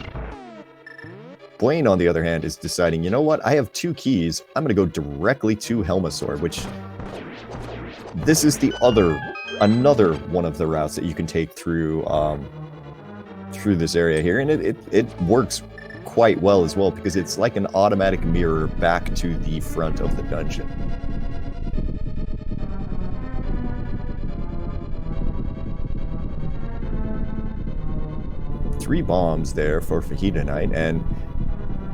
[SPEAKER 3] Bwayne, on the other hand, is deciding, you know what, I have 2 keys, I'm going to go directly to Helmasaur, which this is another one of the routes that you can take through this area here, and it works quite well as well, because it's like an automatic mirror back to the front of the dungeon. 3 bombs there for Fajita Knight, and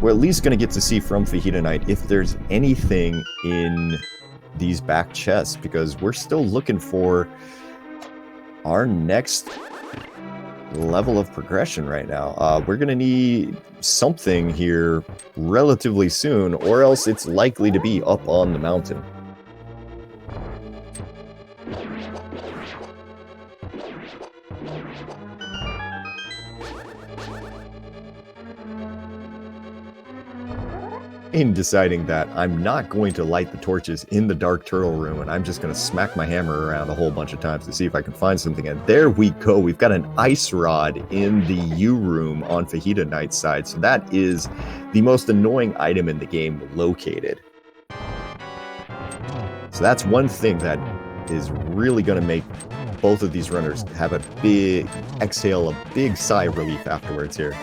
[SPEAKER 3] we're at least going to get to see from Fajita Knight if there's anything in these back chests, because we're still looking for our next level of progression right now. We're going to need something here relatively soon, or else it's likely to be up on the mountain. In deciding that I'm not going to light the torches in the Dark Turtle room, and I'm just going to smack my hammer around a whole bunch of times to see if I can find something. And there we go. We've got an ice rod in the U room on Fajita Knight's side. So that is the most annoying item in the game located. So that's one thing that is really going to make both of these runners have a big exhale, a big sigh of relief afterwards here.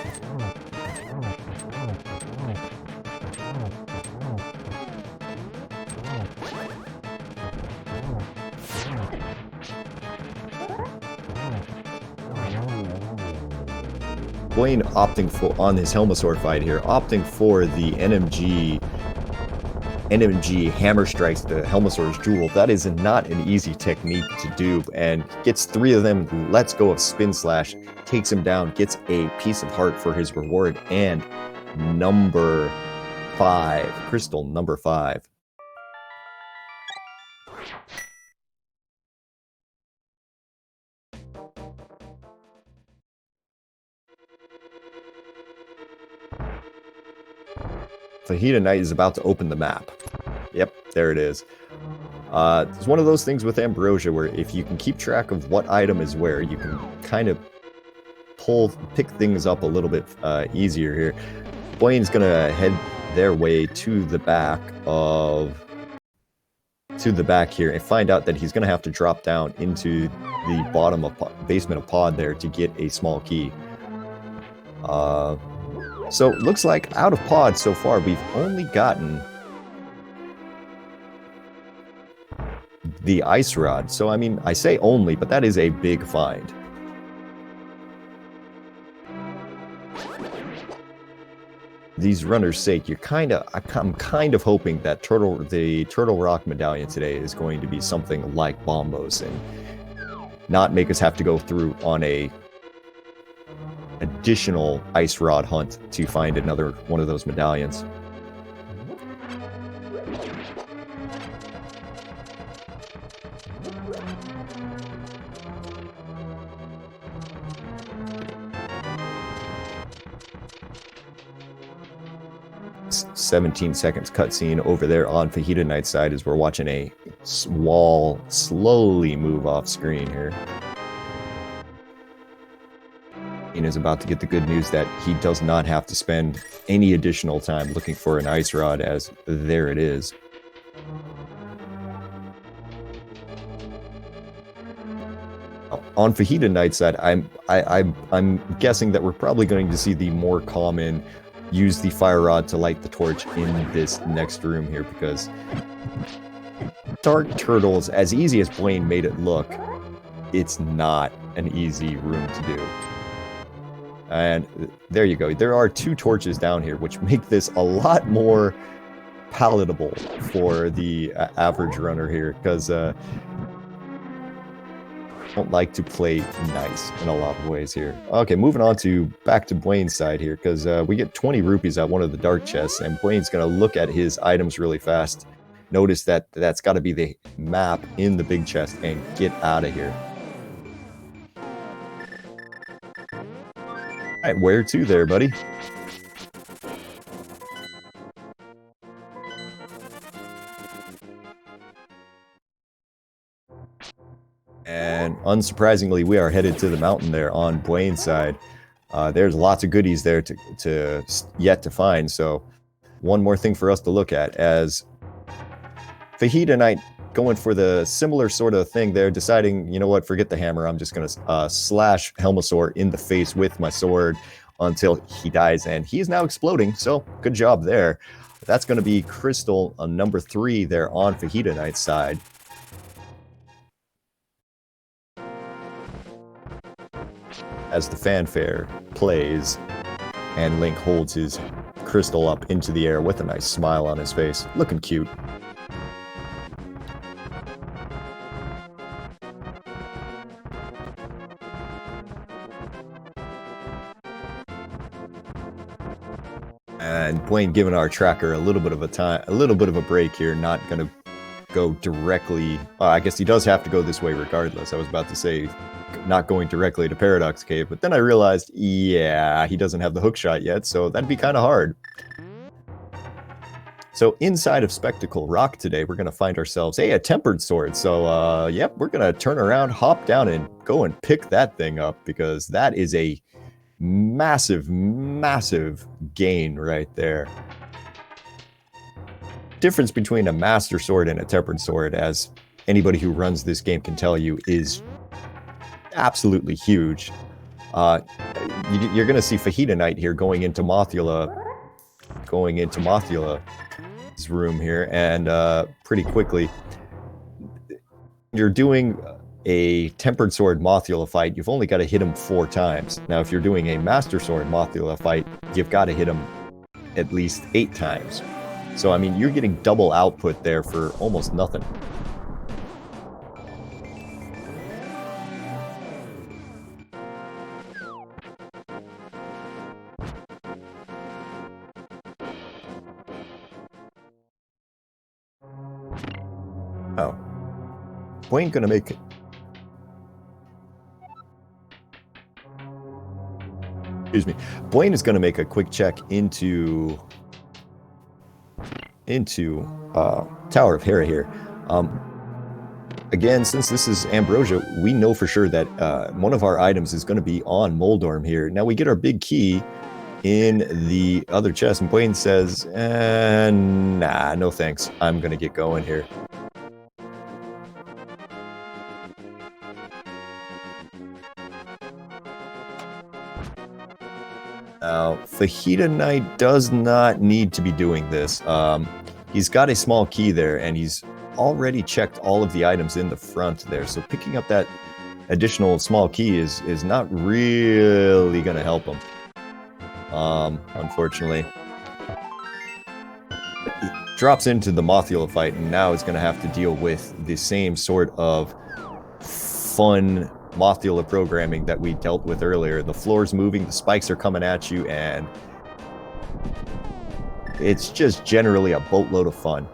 [SPEAKER 3] Blaine opting for, on his Helmasaur fight here, opting for the NMG hammer strikes, the Helmasaur's jewel. That is not an easy technique to do, and gets 3 of them, lets go of Spin Slash, takes him down, gets a piece of heart for his reward, and number 5, crystal number 5. Fajita Knight is about to open the map. Yep, there it is. It's one of those things with Ambrosia where if you can keep track of what item is where, you can kind of pick things up a little bit easier here. Blaine's gonna head their way to the back here and find out that he's gonna have to drop down into the bottom of basement of pod there to get a small key. So it looks like out of pod so far, we've only gotten the ice rod. So, I mean, I say only, but that is a big find. These runners' sake, I'm kind of hoping that the Turtle Rock medallion today is going to be something like Bombos and not make us have to go through on a additional ice rod hunt to find another one of those medallions. It's 17 seconds cutscene over there on Fajita Knight's side as we're watching a wall slowly move off screen here. Is about to get the good news that he does not have to spend any additional time looking for an ice rod, as there it is. On Fajita Knight's side, I'm guessing that we're probably going to see the more common use the fire rod to light the torch in this next room here, because Dark Turtles, as easy as Blaine made it look, it's not an easy room to do. And there you go. There are 2 torches down here, which make this a lot more palatable for the average runner here, because I don't like to play nice in a lot of ways here. Okay, moving on to back to Blaine's side here, because we get 20 rupees at one of the dark chests, and Blaine's going to look at his items really fast. Notice that that's got to be the map in the big chest, and get out of here. Alright, where to there, buddy? And unsurprisingly, we are headed to the mountain there on Blaine's side. There's lots of goodies there to yet to find, so one more thing for us to look at, as Fajita Knight going for the similar sort of thing there, deciding, you know what, forget the hammer, I'm just going to slash Helmasaur in the face with my sword until he dies, and he is now exploding, so good job there. That's going to be crystal number 3 there on Fajita Knight's side. As the fanfare plays, and Link holds his crystal up into the air with a nice smile on his face. Looking cute. And Blaine giving our tracker a little bit of a break here, not gonna go directly. I guess he does have to go this way regardless. I was about to say not going directly to Paradox Cave, but then I realized, yeah, he doesn't have the hook shot yet, so that'd be kind of hard. So inside of Spectacle Rock today, we're going to find ourselves, hey, a tempered sword. So, yep, we're going to turn around, hop down, and go and pick that thing up, because that is a massive, massive gain right there. Difference between a Master Sword and a tempered sword, as anybody who runs this game can tell you, is absolutely huge. You're going to see Fajita Knight here going into Mothula's room here, and pretty quickly, you're doing a tempered sword Mothula fight, you've only got to hit him 4 times. Now, if you're doing a Master Sword Mothula fight, you've got to hit him at least 8 times. So, I mean, you're getting double output there for almost nothing. Oh. Wayne gonna make it. Excuse me. Blaine is going to make a quick check into Tower of Hera here. Again, since this is Ambrosia, we know for sure that one of our items is going to be on Moldorm here. Now we get our big key in the other chest, and Blaine says, nah, no thanks. I'm going to get going here. Now, Fajita Knight does not need to be doing this. He's got a small key there, and he's already checked all of the items in the front there. So picking up that additional small key is not really going to help him. Unfortunately. He drops into the Mothula fight, and now is going to have to deal with the same sort of fun Mothula programming that we dealt with earlier. The floor's moving, the spikes are coming at you, and it's just generally a boatload of fun.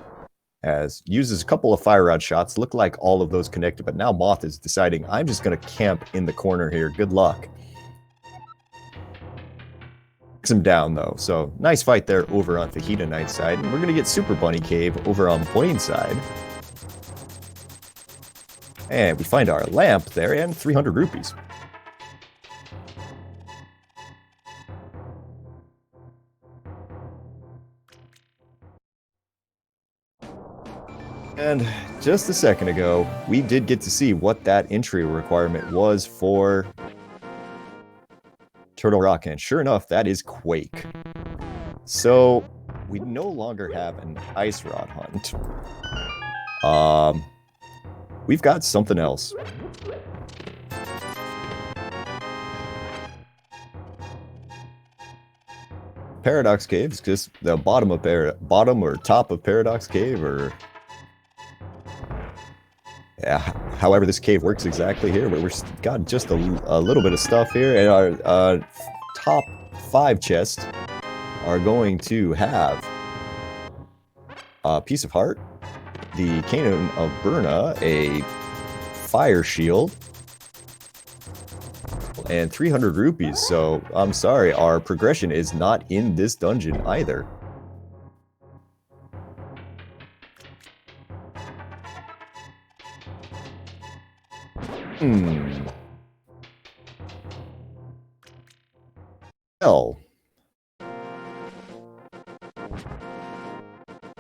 [SPEAKER 3] As uses a couple of fire rod shots, look like all of those connected, but now Moth is deciding, I'm just going to camp in the corner here. Good luck. Takes him down, though. So, nice fight there over on Fajita Knight's side. And we're going to get Super Bunny Cave over on Blaine's side. And we find our lamp there and 300 rupees. And just a second ago, we did get to see what that entry requirement was for Turtle Rock, and sure enough, that is Quake. So, we no longer have an Ice Rod hunt. We've got something else. Paradox Cave is just the bottom or top of Paradox Cave, or yeah, however this cave works exactly here, but we've got just a little bit of stuff here, and our top 5 chests are going to have a Piece of Heart, the Cannon of Burna, a Fire Shield, and 300 rupees. So, I'm sorry, our progression is not in this dungeon either. Well,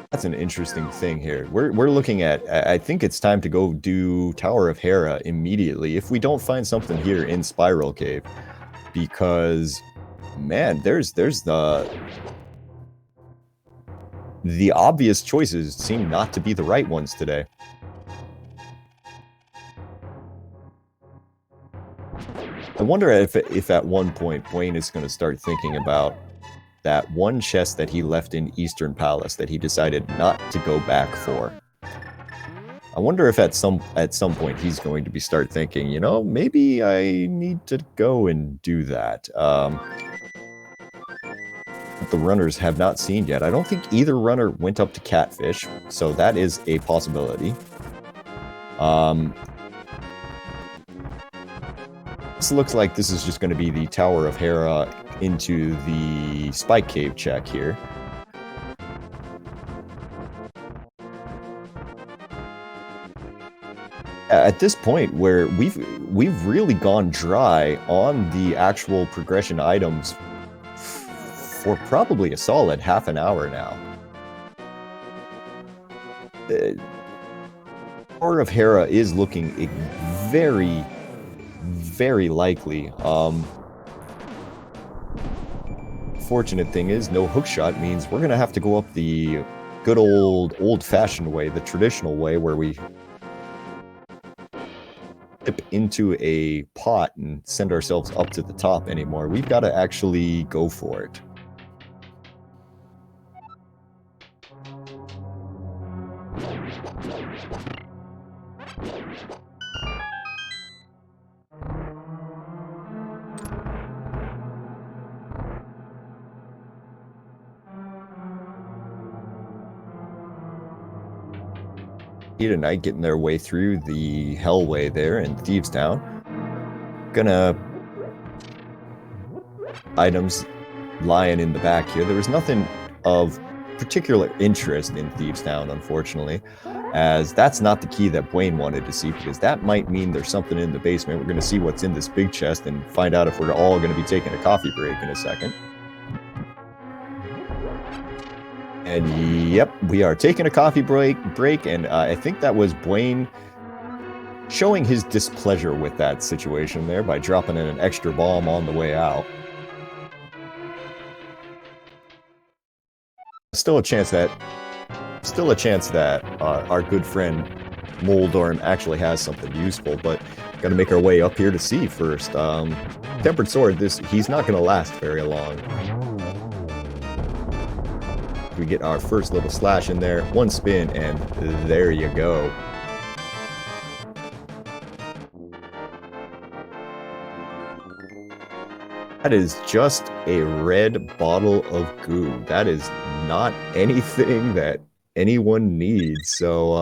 [SPEAKER 3] that's an interesting thing here. We're looking at, I think it's time to go do Tower of Hera immediately if we don't find something here in Spiral Cave, because man, there's the obvious choices seem not to be the right ones today. I wonder if at one point Blaine is going to start thinking about that one chest that he left in Eastern Palace that he decided not to go back for. I wonder if at some point he's going to start thinking, you know, maybe I need to go and do that. The runners have not seen yet. I don't think either runner went up to Catfish, so that is a possibility. This looks like this is just going to be the Tower of Hera into the Spike Cave check here. At this point, where we've really gone dry on the actual progression items for probably a solid half an hour now. Tower of Hera is looking very, very likely. Fortunate thing is, no hookshot means we're gonna have to go up the good old-fashioned way, the traditional way, where we dip into a pot and send ourselves up to the top anymore. We've got to actually go for it. Tonight getting their way through the Hellway there in Thieves Town. Gonna items lying in the back here. There was nothing of particular interest in Thieves Town, unfortunately, as that's not the key that Wayne wanted to see, because that might mean there's something in the basement. We're gonna see what's in this big chest and find out if we're all gonna be taking a coffee break in a second. And yep, we are taking a coffee break, and I think that was Blaine showing his displeasure with that situation there by dropping in an extra bomb on the way out. Still a chance that our good friend Moldorm actually has something useful, but gotta make our way up here to see first. Tempered Sword, he's not gonna last very long. We get our first little slash in there, one spin, and there you go. That is just a red bottle of goo. That is not anything that anyone needs. So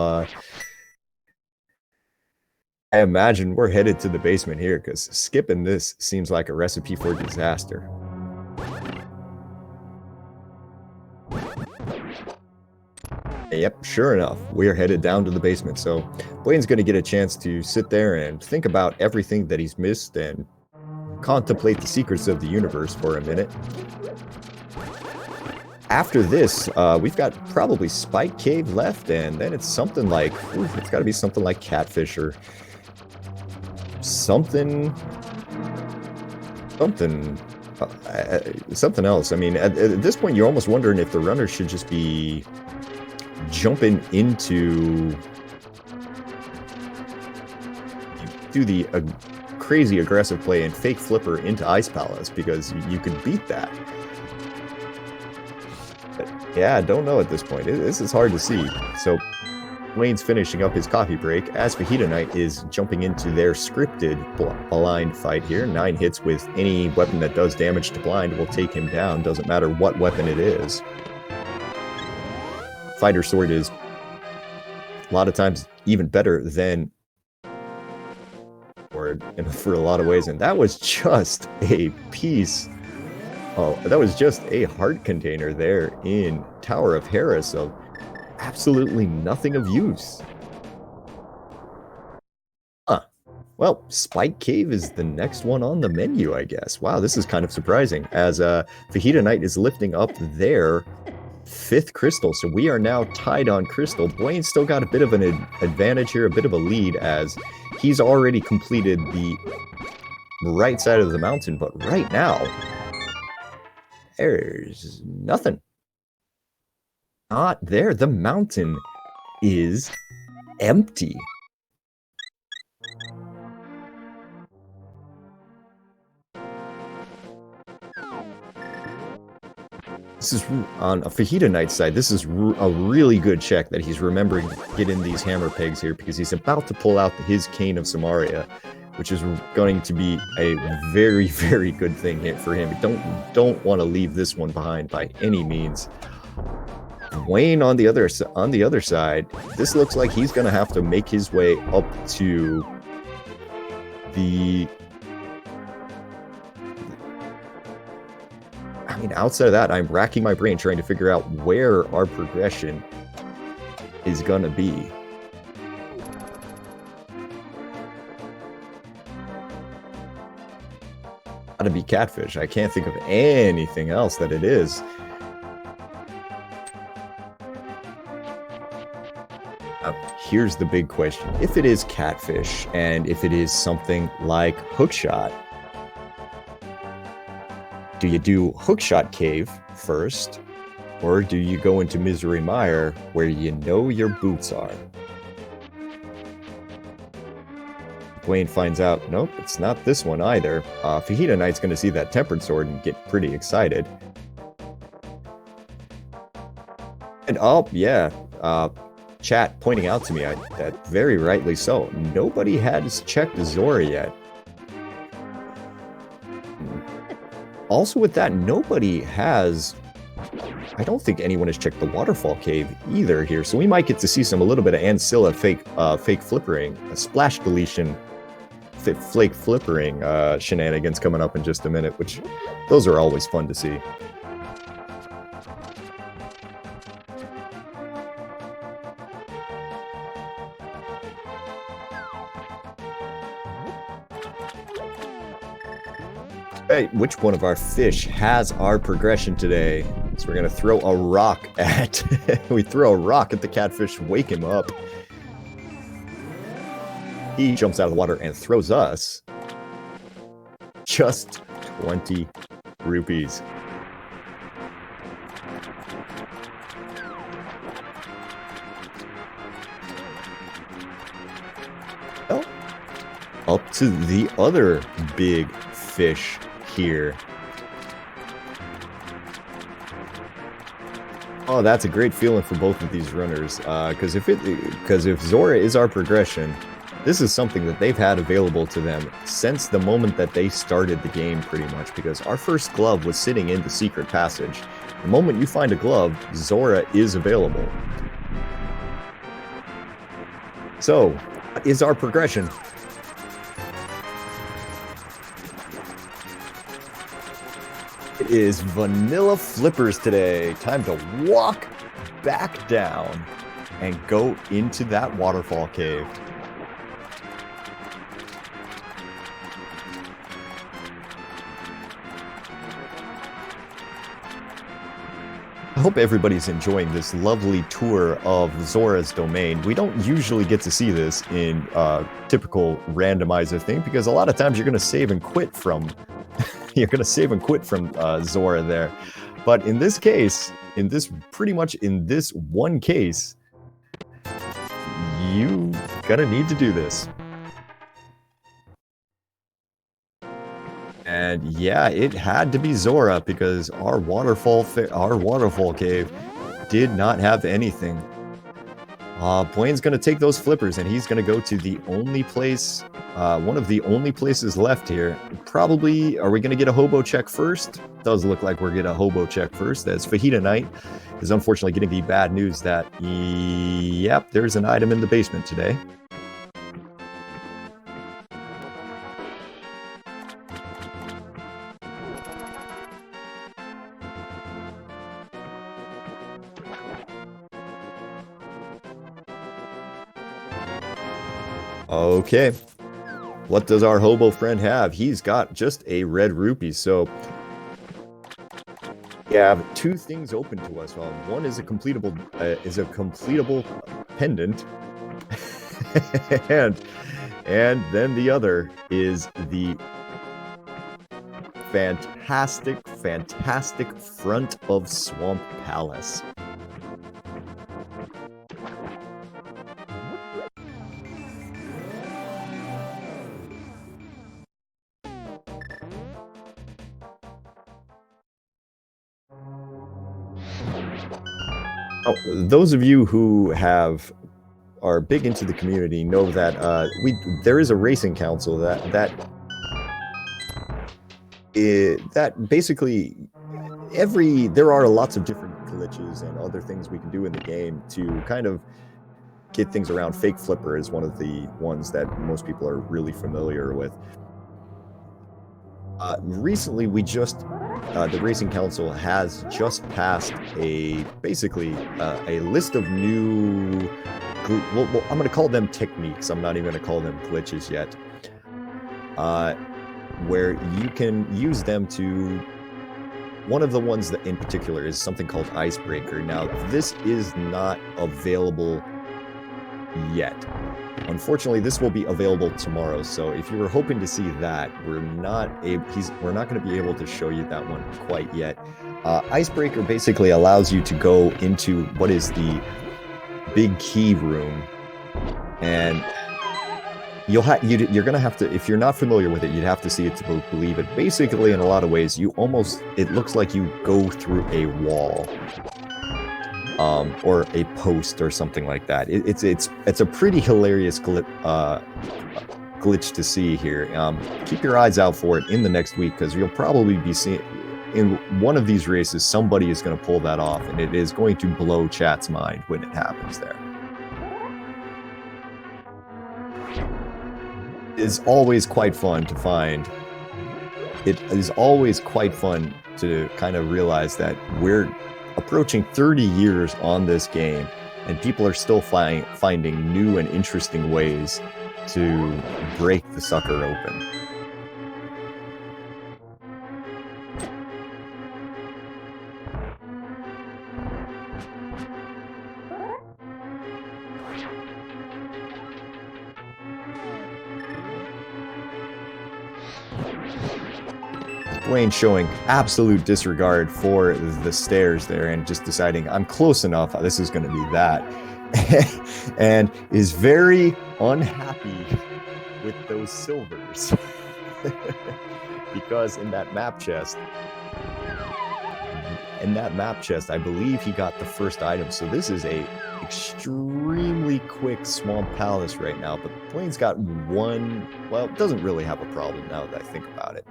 [SPEAKER 3] I imagine we're headed to the basement here, because skipping this seems like a recipe for disaster. Yep, sure enough, we are headed down to the basement. So Blaine's going to get a chance to sit there and think about everything that he's missed and contemplate the secrets of the universe for a minute. After this, we've got probably Spike Cave left, and then it's something like, it's got to be something like Catfish or something else. I mean, at this point, you're almost wondering if the runner should just be jumping into do the crazy aggressive play and fake flipper into Ice Palace, because you could beat that. But yeah, I don't know at this point. This is hard to see. So Wayne's finishing up his coffee break as Fajita Knight is jumping into their scripted blind fight here. 9 hits with any weapon that does damage to blind will take him down. Doesn't matter what weapon it is. Fighter Sword is a lot of times even better than Sword for a lot of ways, and that was just a piece. Oh, that was just a heart container there in Tower of Hera, so absolutely nothing of use. Well, Spike Cave is the next one on the menu, I guess. Wow, this is kind of surprising, as Fajita Knight is lifting up their 5th crystal, so we are now tied on crystal. Blaine's still got a bit of an advantage here, a bit of a lead, as he's already completed the right side of the mountain, but right now, there's nothing. Not there. The mountain is empty. This is on a Fajita Knight side. This is a really good check that he's remembering to get in these hammer pegs here because he's about to pull out his Cane of Samaria, which is going to be a very, very good thing here for him. Don't want to leave this one behind by any means. Wayne on the other side, this looks like he's going to have to make his way up to the... I mean, outside of that, I'm racking my brain trying to figure out where our progression is going to be. Gotta be Catfish. I can't think of anything else that it is. Here's the big question. If it is Catfish, and if it is something like Hookshot, do you do Hookshot Cave first, or do you go into Misery Mire where you know your boots are? Dwayne finds out, nope, it's not this one either. Fajita Knight's going to see that Tempered Sword and get pretty excited. And oh, yeah, chat pointing out to me that very rightly so. Nobody has checked Zora yet. Also with that, nobody has... I don't think anyone has checked the Waterfall Cave either here, so we might get to see a little bit of Ancilla fake flippering, a splash deletion, flake flippering shenanigans coming up in just a minute, which those are always fun to see. Hey, which one of our fish has our progression today? So we're gonna throw a rock at... we throw a rock at the catfish, wake him up. He jumps out of the water and throws us just 20 rupees. Well, up to the other big fish here. Oh, that's a great feeling for both of these runners, because if Zora is our progression, this is something that they've had available to them since the moment that they started the game, pretty much, because our first glove was sitting in the secret passage. The moment you find a glove, Zora is available. So, what is our progression? It is vanilla flippers today. Time to walk back down and go into that waterfall cave. I hope everybody's enjoying this lovely tour of Zora's domain. We don't usually get to see this in typical randomizer thing, because a lot of times you're going to save and quit from Zora there. But in this case, pretty much in this one case, you gonna need to do this. And yeah, it had to be Zora, because our waterfall cave did not have anything. Blaine going to take those flippers, and he's going to go to the only place, one of the only places left here. Probably, are we going to get a hobo check first? Does look like we're getting a hobo check first, as Fajita Knight is unfortunately getting the bad news that, yep, there's an item in the basement today. Okay, what does our hobo friend have? He's got just a red rupee, so we have two things open to us. One is a completable pendant, and then the other is the fantastic front of Swamp Palace. Oh, those of you who are big into the community know that there is a racing council that basically there are lots of different glitches and other things we can do in the game to kind of get things around. Fake Flipper is one of the ones that most people are really familiar with. Recently, the Racing Council has just passed basically a list of new, well, I'm going to call them techniques. I'm not even going to call them glitches yet. Where you can use them to. One of the ones that in particular is something called Icebreaker. Now, this is not available yet. Unfortunately, this will be available tomorrow. So if you were hoping to see that, we're not going to be able to show you that one quite yet. Icebreaker basically allows you to go into what is the big key room, and you're going to have to, if you're not familiar with it, you'd have to see it to believe it. Basically, in a lot of ways, it looks like you go through a wall. Or a post or something like that. It's a pretty hilarious glitch to see here. Keep your eyes out for it in the next week, because you'll probably be seeing in one of these races somebody is going to pull that off, and it is going to blow chat's mind when it happens there. It is always quite fun to find. It is always quite fun to kind of realize that we're approaching 30 years on this game, and people are still finding new and interesting ways to break the sucker open. Dwayne showing absolute disregard for the stairs there and just deciding, I'm close enough, this is going to be that. And is very unhappy with those silvers. Because in that map chest, I believe he got the first item. So this is a extremely quick Swamp Palace right now. But Dwayne's got one, well, doesn't really have a problem now that I think about it.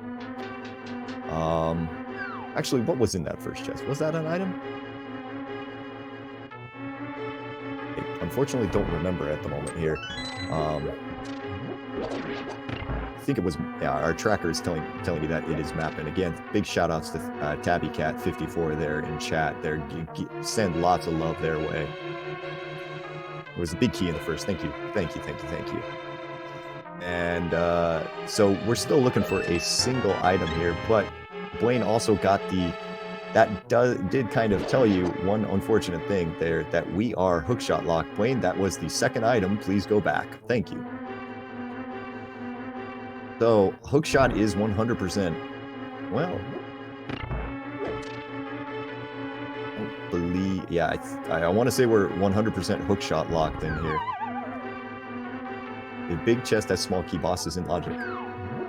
[SPEAKER 3] Actually, what was in that first chest? Was that an item? I unfortunately don't remember at the moment here. I think it was, yeah, our tracker is telling me that it is mapping. Again, big shout outs to TabbyCat54 there in chat. There, send lots of love their way. It was a big key in the first. Thank you. And so we're still looking for a single item here, but Blaine also got did kind of tell you one unfortunate thing there, that we are hookshot locked. Blaine, that was the second item. Please go back. Thank you. So hookshot is 100%. Well, I believe, yeah, I want to say we're 100% hookshot locked in here. The big chest has small key bosses in logic.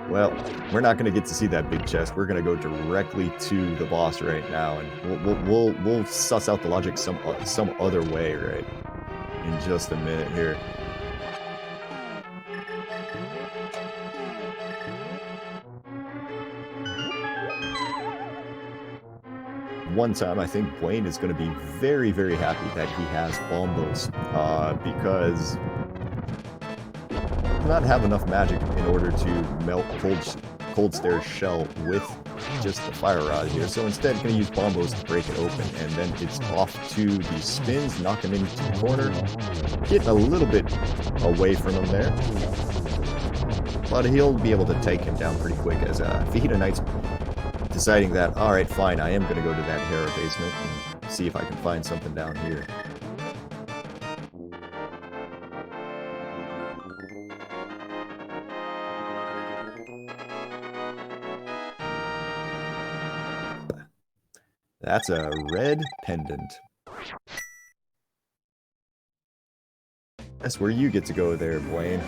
[SPEAKER 3] Well, we're not going to get to see that big chest. We're going to go directly to the boss right now, and we'll suss out the logic some other way, right? In just a minute here. One time, I think Blaine is going to be very, very happy that he has bombos, because not have enough magic in order to melt Cold Stare's shell with just the fire rod here. So instead, going to use bombos to break it open, and then it's off to the spins, knock him into the corner, getting a little bit away from him there. But he'll be able to take him down pretty quick as Fajita Knight's deciding that, all right, fine, I am going to go to that Hera basement and see if I can find something down here. That's a red pendant. That's where you get to go there, Blaine.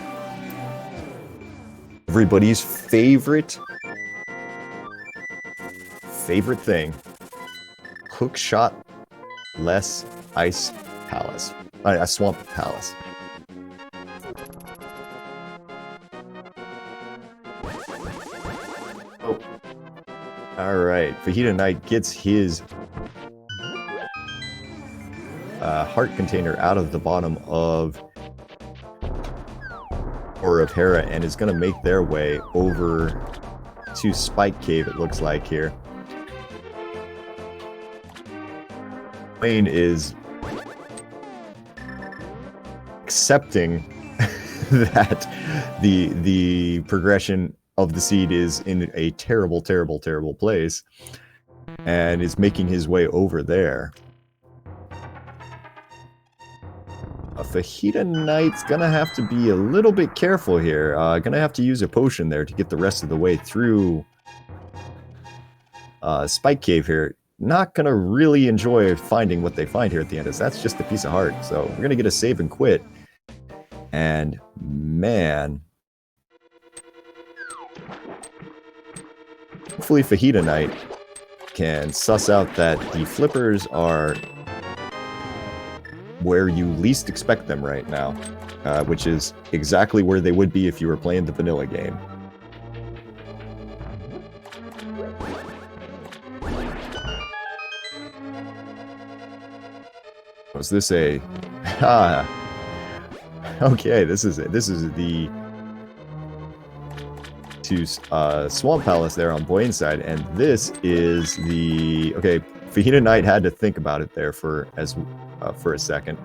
[SPEAKER 3] Everybody's favorite thing. Hookshot less ice palace. A swamp palace. Oh. Alright, Fajita Knight gets his heart container out of the bottom of Hera and is going to make their way over to Spike Cave, it looks like here. Wayne is accepting that the progression of the seed is in a terrible, terrible, terrible place and is making his way over there. Fajita Knight's gonna have to be a little bit careful here. Gonna have to use a potion there to get the rest of the way through Spike Cave here. Not gonna really enjoy finding what they find here at the end. That's just a piece of heart. So we're gonna get a save and quit. And man, hopefully Fajita Knight can suss out that the flippers are where you least expect them right now, which is exactly where they would be if you were playing the vanilla game. Was this a... okay, this is it. This is the Swamp Palace there on Boyne's side, and this is the... Okay, Fajita Knight had to think about it there for a second.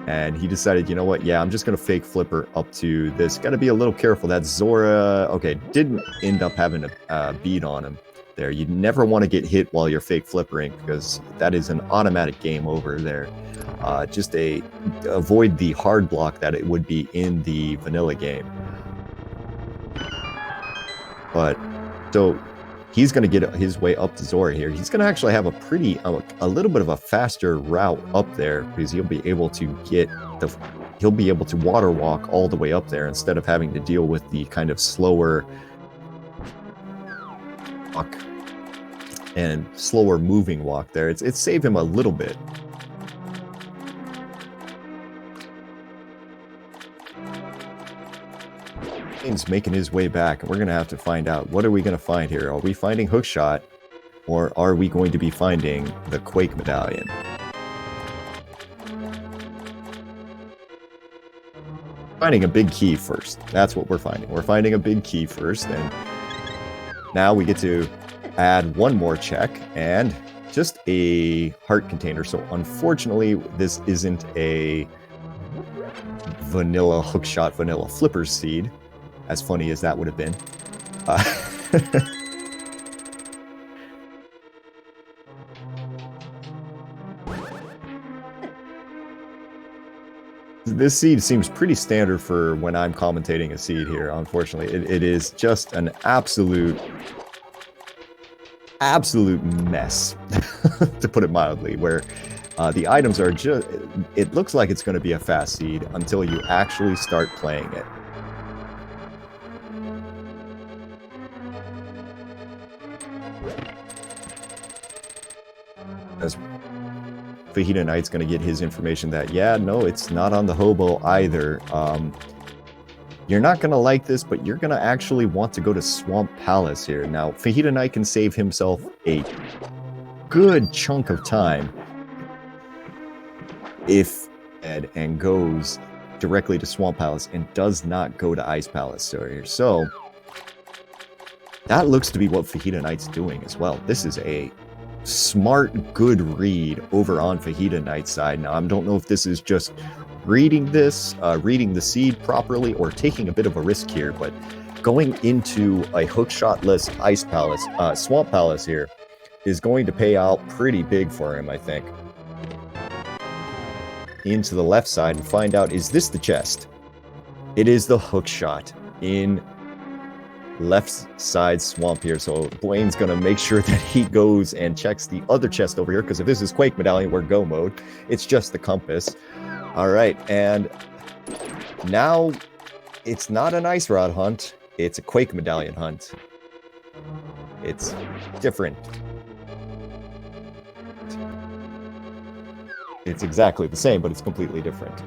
[SPEAKER 3] And he decided, you know what, yeah, I'm just going to fake flipper up to this. Got to be a little careful. That Zora, okay, didn't end up having a bead on him there. You never want to get hit while you're fake flippering because that is an automatic game over there. Just avoid the hard block that it would be in the vanilla game. But, so... he's going to get his way up to Zora here. He's going to actually have a little bit of a faster route up there because he'll be able to water walk all the way up there instead of having to deal with the kind of slower walk and slower moving walk there. It's saved him a little bit. He's making his way back, and we're going to have to find out, what are we going to find here? Are we finding Hookshot, or are we going to be finding the Quake Medallion? Finding a big key first. That's what we're finding. We're finding a big key first, and now we get to add one more check, and just a heart container. So unfortunately, this isn't a vanilla Hookshot, vanilla Flipper seed. As funny as that would have been. This seed seems pretty standard for when I'm commentating a seed here, unfortunately. It is just an absolute mess, to put it mildly, where the items are just... It looks like it's going to be a fast seed until you actually start playing it. As Fajita Knight's going to get his information that, yeah, no, it's not on the hobo either. You're not going to like this, but you're going to actually want to go to Swamp Palace here. Now, Fajita Knight can save himself a good chunk of time if and goes directly to Swamp Palace and does not go to Ice Palace here. So, that looks to be what Fajita Knight's doing as well. This is a smart, good read over on Fajita Knight's side. Now, I don't know if this is just reading the seed properly, or taking a bit of a risk here, but going into a hookshot-less Ice Palace, Swamp Palace here, is going to pay out pretty big for him, I think. Into the left side and find out, is this the chest? It is the hookshot in left side swamp here, so Blaine's gonna make sure that he goes and checks the other chest over here, because if this is Quake Medallion, we're go mode. It's just the compass. Alright, and now it's not an Ice Rod hunt, it's a Quake Medallion hunt. It's different. It's exactly the same, but it's completely different.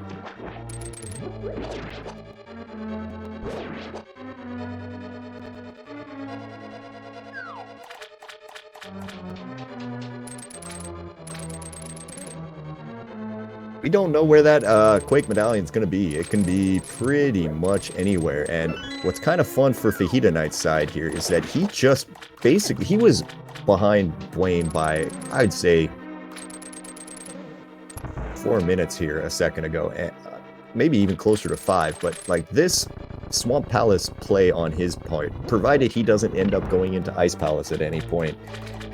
[SPEAKER 3] We don't know where that Quake Medallion is going to be. It can be pretty much anywhere. And what's kind of fun for Fajita Knight's side here is that he just basically, he was behind Dwayne by, I'd say, 4 minutes here a second ago. And maybe even closer to 5. But like this Swamp Palace play on his part, provided he doesn't end up going into Ice Palace at any point,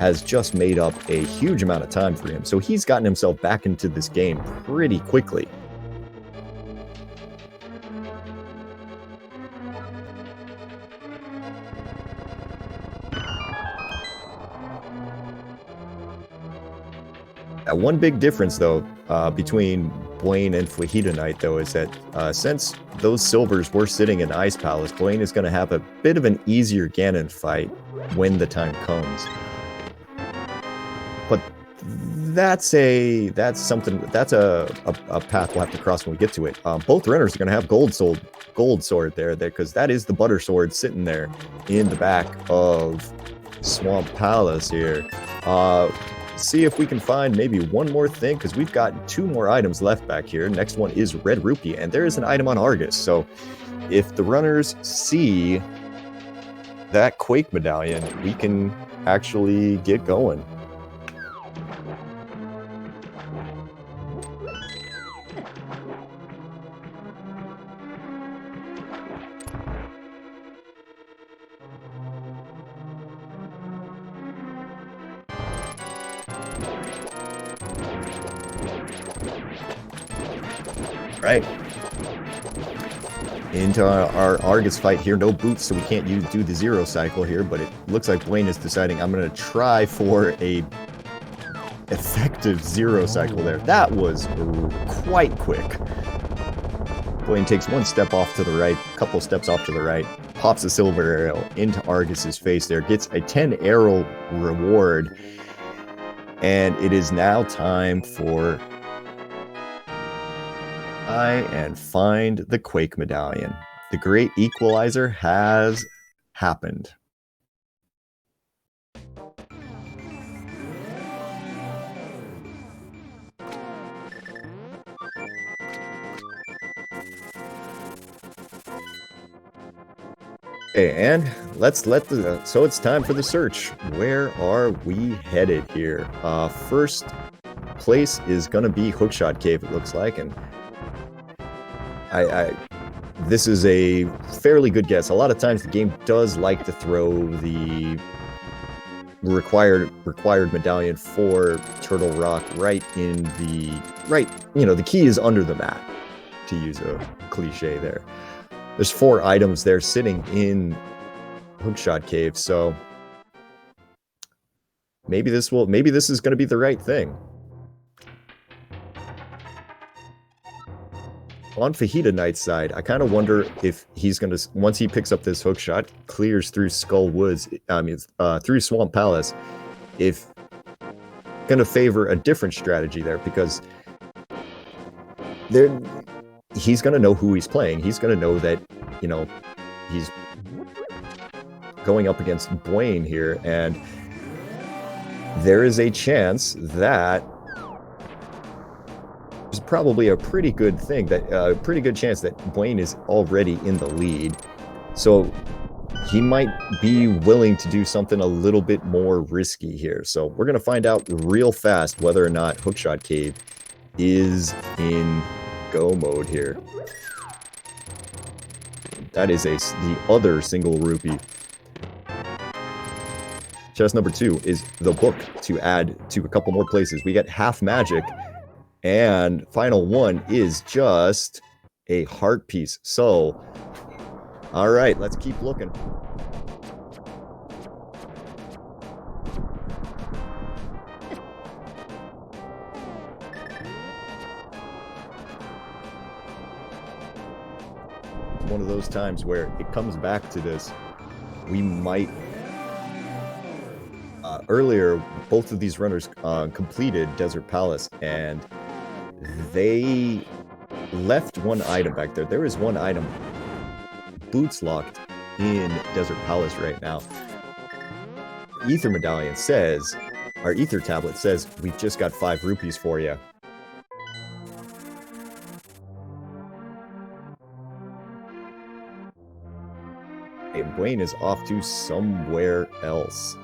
[SPEAKER 3] has just made up a huge amount of time for him. So he's gotten himself back into this game pretty quickly. One big difference, though, between Blaine and Fajita Knight, though, is that since those silvers were sitting in Ice Palace, Blaine is going to have a bit of an easier Ganon fight when the time comes. But that's a path we'll have to cross when we get to it. Both runners are going to have gold sword there, because that is the butter sword sitting there in the back of Swamp Palace here. See if we can find maybe one more thing, because we've got 2 more items left back here. Next one is Red Rupee, and there is an item on Argus. So if the runners see that Quake Medallion, we can actually get going. Right. Into our Argus fight here. No boots, so we can't do the zero cycle here, but it looks like Blaine is deciding I'm going to try for a effective zero cycle there. That was quite quick. Blaine takes 1 step off to the right, a couple steps off to the right, pops a silver arrow into Argus's face there, gets a 10 arrow reward, and it is now time for and find the Quake Medallion. The great equalizer has happened. Okay, and so it's time for the search. Where are we headed here? First place is gonna be Hookshot Cave, it looks like, and this is a fairly good guess. A lot of times the game does like to throw the required medallion for Turtle Rock right in the key is under the map, to use a cliche there. There's 4 items there sitting in Hookshot Cave, so maybe this is going to be the right thing. On Fajita Knight's side, I kind of wonder if he's going to, once he picks up this hookshot, clears through through Swamp Palace, if going to favor a different strategy there, because he's going to know who he's playing. He's going to know that, he's going up against Dwayne here, and there is a chance that there's probably a pretty good chance that Dwayne is already in the lead. So he might be willing to do something a little bit more risky here. So we're going to find out real fast whether or not Hookshot Cave is in go mode here. That is the other single rupee. Chest number 2 is the book to add to a couple more places. We get half magic, and final one is just a heart piece. So, all right, let's keep looking. One of those times where it comes back to this. We might earlier both of these runners completed Desert Palace, and they left one item back there. There is one item boots locked in Desert Palace right now. Ether Medallion says, our Ether Tablet says, we've just got 5 rupees for you. Hey, Wayne is off to somewhere else.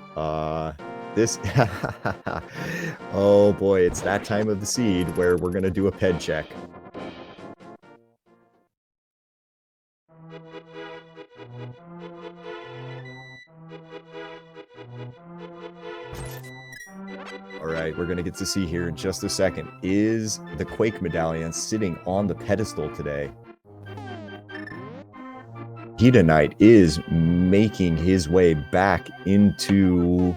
[SPEAKER 3] This... Oh boy, it's that time of the seed where we're gonna do a ped check. Alright, we're gonna get to see here in just a second. Is the Quake Medallion sitting on the pedestal today? Hedonite is making his way back into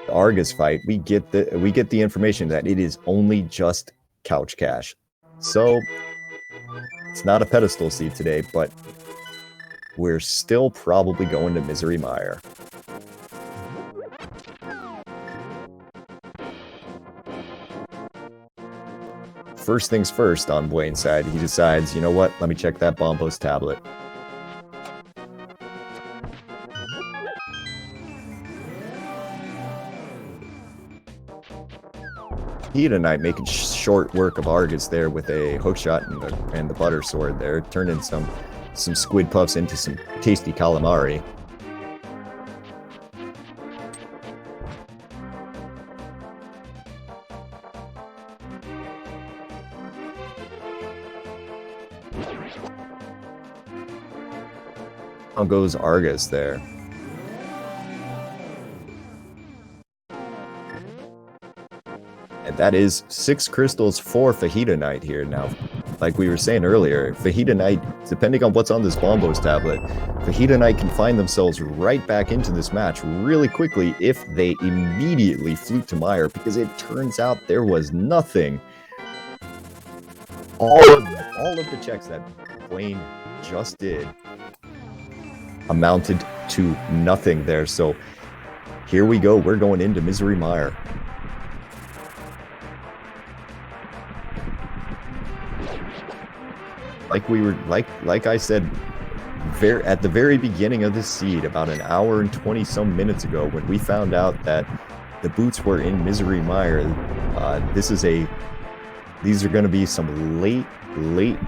[SPEAKER 3] the Argus fight. We get the information that it is only just couch cash. So it's not a pedestal seed today, but we're still probably going to Misery Mire. First things first on Wayne's side, he decides, you know what, let me check that Bombos tablet. Hedonite making short work of Argus there with a hookshot and the butter sword there, turning some squid puffs into some tasty calamari. How goes Argus there? And that is 6 crystals for Fajita here now. Like we were saying earlier, Fajita, depending on what's on this Bombos tablet, Fajita can find themselves right back into this match really quickly if they immediately flute to Mire, because it turns out there was nothing. All of the checks that Wayne just did amounted to nothing there. So here we go. We're going into Misery Mire. Like I said, at the very beginning of this seed, about an hour and 20 some minutes ago, when we found out that the boots were in Misery Mire, these are going to be some late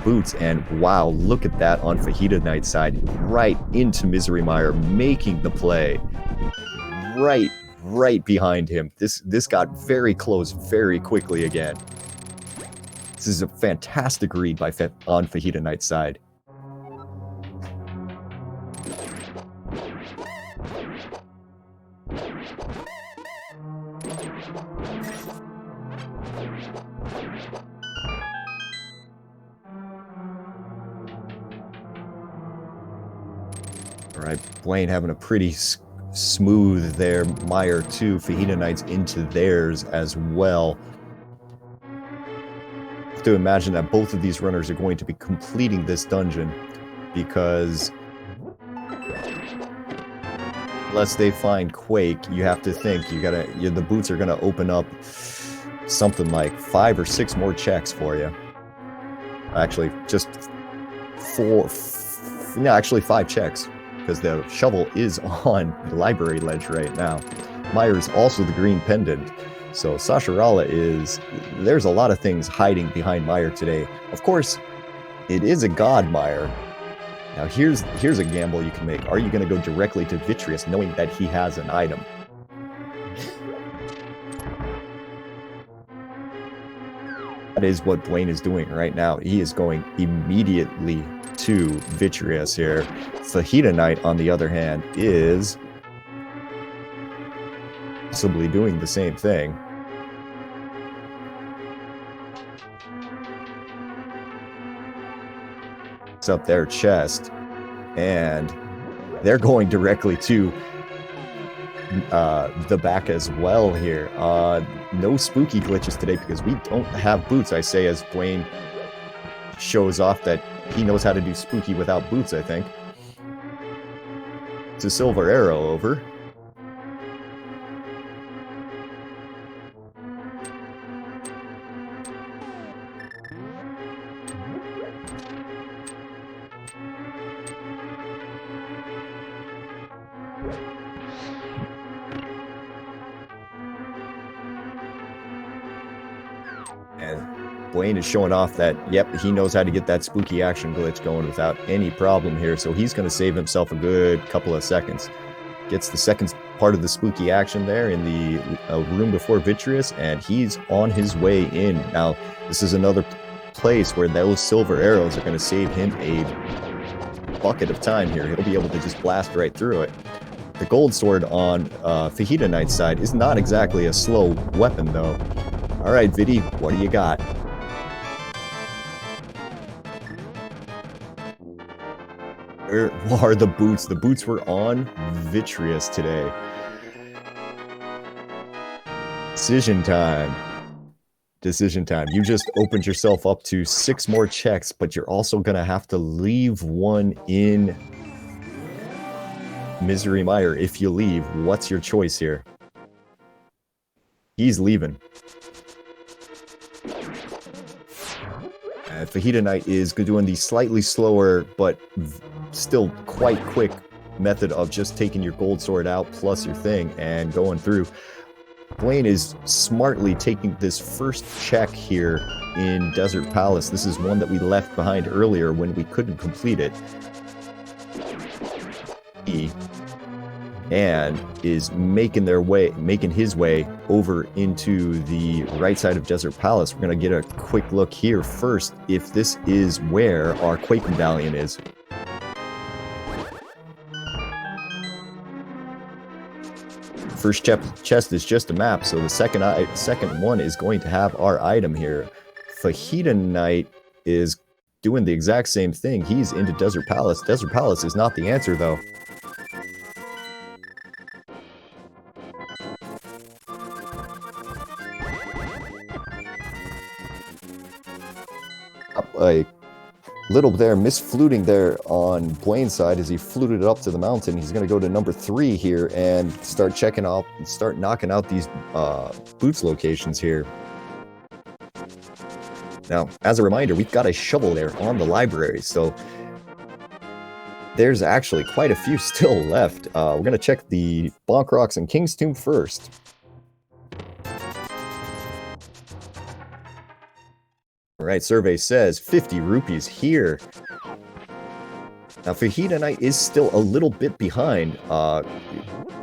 [SPEAKER 3] boots, and wow, look at that on Fajita Knight's side, right into Misery Mire, making the play right behind him. This got very close very quickly again. This is a fantastic read on Fajita Knight's side. All right, Blaine having a pretty smooth there. Mire too. Fajita Knight's into theirs as well. To imagine that both of these runners are going to be completing this dungeon, because unless they find Quake, you have to think the boots are gonna open up something like 5 or 6 more checks for you. Actually, just 5 checks, because the shovel is on the library ledge right now. Mire is also the green pendant. So Sasharala there's a lot of things hiding behind Mire today. Of course, it is a god Mire. Now here's a gamble you can make. Are you going to go directly to Vitreous knowing that he has an item? That is what Blaine is doing right now. He is going immediately to Vitreous here. Fajita Knight, on the other hand, is possibly doing the same thing. It's up their chest, and they're going directly to the back as well here. No spooky glitches today because we don't have boots, I say, as Blaine shows off that he knows how to do spooky without boots, I think. It's a silver arrow over. And Blaine is showing off that, yep, he knows how to get that spooky action glitch going without any problem here. So he's going to save himself a good couple of seconds. Gets the second part of the spooky action there in the room before Vitreous, and he's on his way in. Now, this is another place where those silver arrows are going to save him a bucket of time here. He'll be able to just blast right through it. The gold sword on Fajita Knight's side is not exactly a slow weapon, though. All right, Vidi, what do you got? Where are the boots? The boots were on Vitreous today. Decision time. Decision time. You just opened yourself up to 6 more checks, but you're also going to have to leave one in Misery Mire. If you leave, what's your choice here? He's leaving. Fajita Knight is doing the slightly slower, but still quite quick method of just taking your gold sword out plus your thing and going through. Blaine is smartly taking this first check here in Desert Palace. This is one that we left behind earlier when we couldn't complete it. And is making his way over into the right side of Desert Palace. We're going to get a quick look here first if this is where our Quake Medallion is. First chest is just a map, so the second one is going to have our item here. Fajita Knight is doing the exact same thing. He's into Desert Palace. Desert Palace is not the answer, though. A little there, misfluting there on Blaine's side as he fluted up to the mountain. He's going to go to number 3 here and start checking out, start knocking out these boots locations here. Now, as a reminder, we've got a shovel there on the library, so there's actually quite a few still left. We're going to check the Bonk Rocks and King's Tomb first. Alright, survey says 50 rupees here. Now, Fajita Knight is still a little bit behind.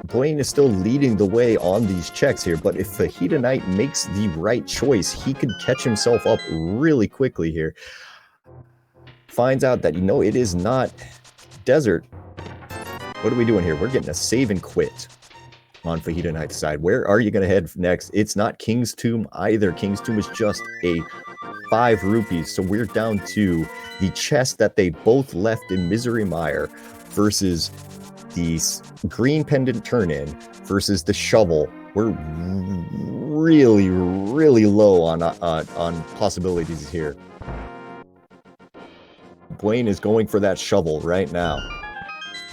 [SPEAKER 3] Blaine is still leading the way on these checks here, but if Fajita Knight makes the right choice, he could catch himself up really quickly here. Finds out that, it is not desert. What are we doing here? We're getting a save and quit on Fajita Knight's side. Where are you going to head next? It's not King's Tomb either. King's Tomb is just a 5 rupees, so we're down to the chest that they both left in Misery Mire versus the green pendant turn-in versus the shovel. We're really, really low on possibilities here. Blaine is going for that shovel right now.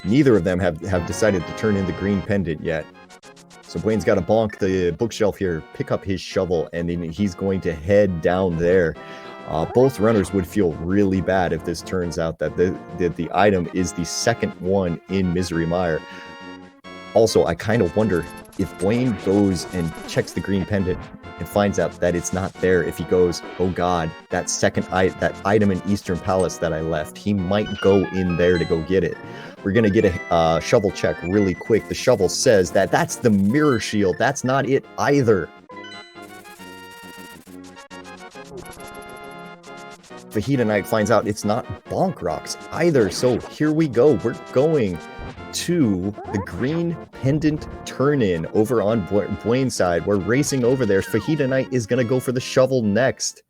[SPEAKER 3] Neither of them have decided to turn in the green pendant yet. So Blaine's got to bonk the bookshelf here, pick up his shovel, and then he's going to head down there. Both runners would feel really bad if this turns out that the item is the second one in Misery Mire. Also, I kind of wonder if Blaine goes and checks the green pendant and finds out that it's not there. If he goes, oh god, that item in Eastern Palace that I left, he might go in there to go get it. We're going to get a shovel check really quick. The shovel says that that's the mirror shield. That's not it either. Fajita Knight finds out it's not Bonk Rocks either. So here we go. We're going to the green pendant turn-in over on Blaine's side. We're racing over there. Fajita Knight is going to go for the shovel next.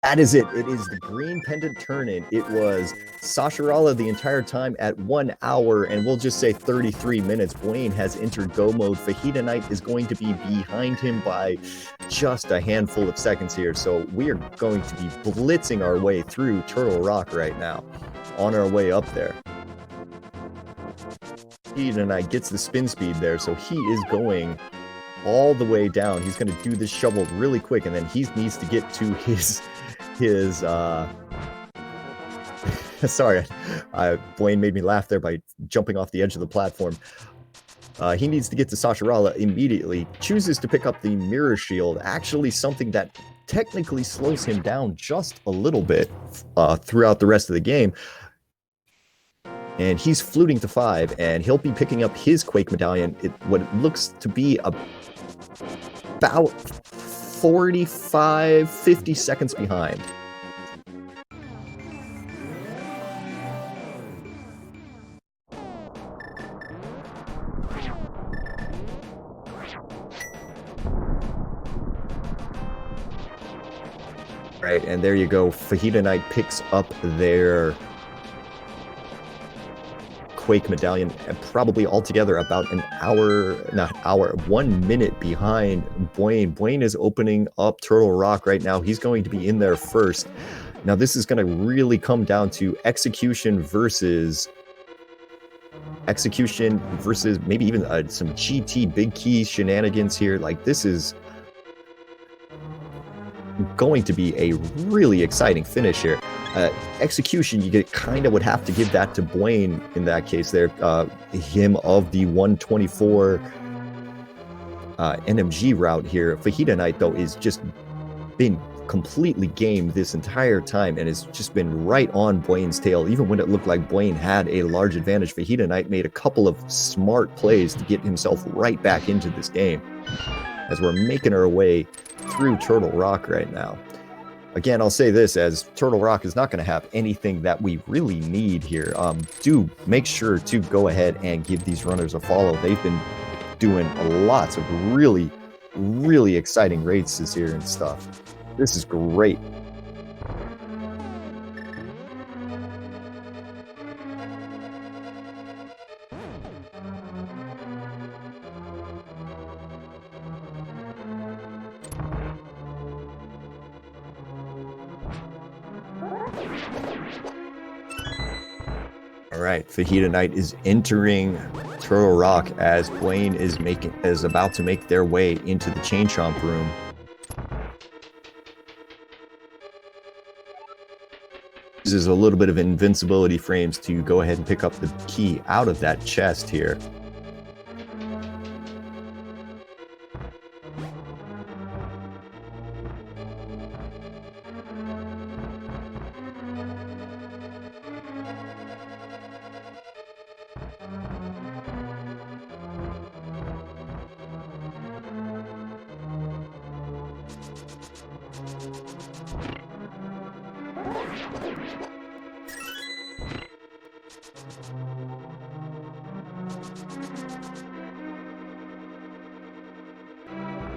[SPEAKER 3] That is it. It is the green pendant turn-in. It was Sasharala the entire time at 1 hour, and we'll just say 33 minutes. Blaine has entered go mode. Fajita Knight is going to be behind him by just a handful of seconds here. So we are going to be blitzing our way through Turtle Rock right now, on our way up there. Fajita Knight gets the spin speed there, so he is going all the way down. He's going to do this shovel really quick, and then he needs to get to his Sorry, Blaine made me laugh there by jumping off the edge of the platform. He needs to get to Sasharala immediately, chooses to pick up the Mirror Shield, actually something that technically slows him down just a little bit throughout the rest of the game. And he's fluting to 5, and he'll be picking up his Quake Medallion, what it looks to be about 45, 50 seconds behind. Right, and there you go. Fajita Knight picks up their Quake Medallion, and probably altogether about an hour, not hour, 1 minute behind Blaine. Blaine is opening up Turtle Rock right now. He's going to be in there first. Now, this is going to really come down to execution versus maybe even some GT big key shenanigans here. Like, this is going to be a really exciting finish here. Execution, you kind of would have to give that to Blaine in that case there. Him of the 124 NMG route here. Fajita Knight, though, is just been completely game this entire time and has just been right on Blaine's tail. Even when it looked like Blaine had a large advantage, Fajita Knight made a couple of smart plays to get himself right back into this game as we're making our way through Turtle Rock right now. Again, I'll say this, as Turtle Rock is not going to have anything that we really need here. Do make sure to go ahead and give these runners a follow. They've been doing lots of really, really exciting races here and stuff. This is great. All right, Fajita Knight is entering Turtle Rock as Blaine is about to make their way into the Chain Chomp room. Uses a little bit of invincibility frames to go ahead and pick up the key out of that chest here.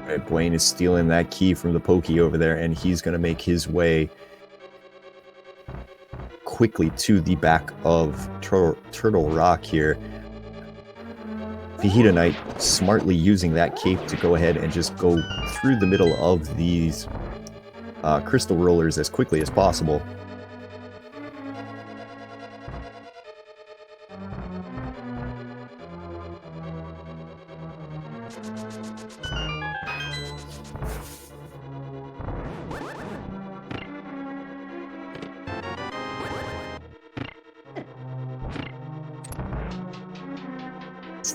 [SPEAKER 3] Right, Blaine is stealing that key from the Pokey over there, and he's going to make his way quickly to the back of Turtle Rock here. Fajita Knight smartly using that cape to go ahead and just go through the middle of these crystal rollers as quickly as possible.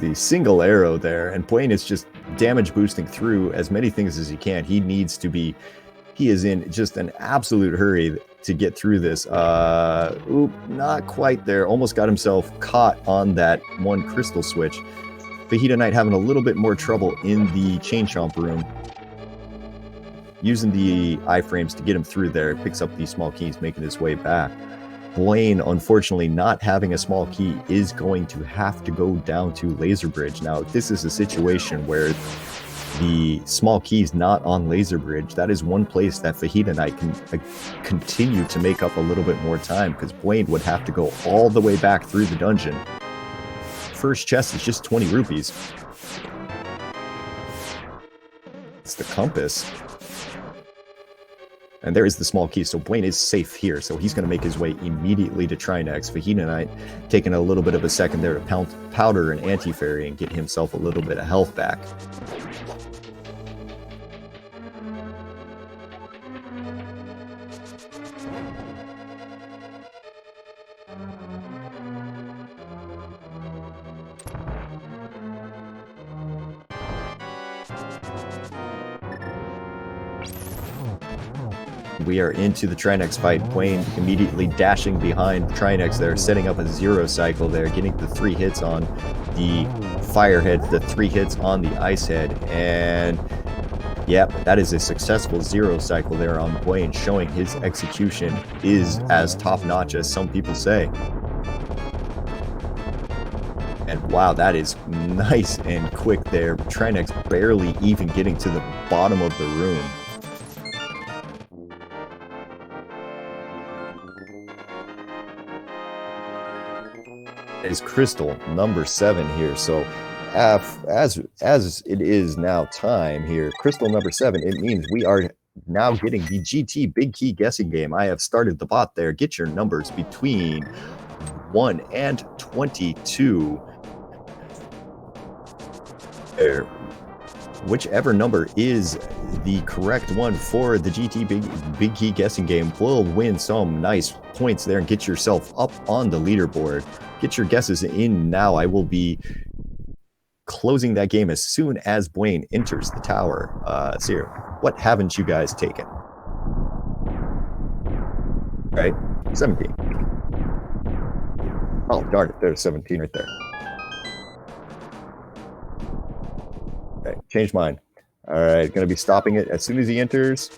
[SPEAKER 3] The single arrow there, and Blaine is just damage boosting through as many things as he can. He is in just an absolute hurry to get through this. Not quite there. Almost got himself caught on that one crystal switch. Fajita Knight having a little bit more trouble in the Chain Chomp room. Using the iframes to get him through there. Picks up the small keys, making his way back. Blaine, unfortunately, not having a small key, is going to have to go down to Laser Bridge. Now, if this is a situation where the small key is not on Laser Bridge, that is one place that Fajita Knight can continue to make up a little bit more time, because Blaine would have to go all the way back through the dungeon. First chest is just 20 rupees. It's the compass. And there is the small key, so Blaine is safe here, so he's going to make his way immediately to Trinex. Fajita Knight taking a little bit of a second there to powder an anti-fairy and get himself a little bit of health back. We are into the Trinex fight. Wayne immediately dashing behind Trinex there, setting up a 0 cycle there, getting the 3 hits on the Firehead, the 3 hits on the Ice Head, and yep, that is a successful 0 cycle there on Wayne, showing his execution is as top-notch as some people say. And wow, that is nice and quick there. Trinex barely even getting to the bottom of the room. Is Crystal number 7 here. So as it is now time here, Crystal number 7, it means we are now getting the GT Big Key guessing game. I have started the bot there. Get your numbers between 1 and 22. There. Whichever number is the correct one for the GT Big Key guessing game will win some nice points there and get yourself up on the leaderboard. Get your guesses in now. I will be closing that game as soon as Blaine enters the tower. Zero, what haven't you guys taken? Right? 17. Oh, darn it. There's 17 right there. Okay, change mine. All right, going to be stopping it as soon as he enters.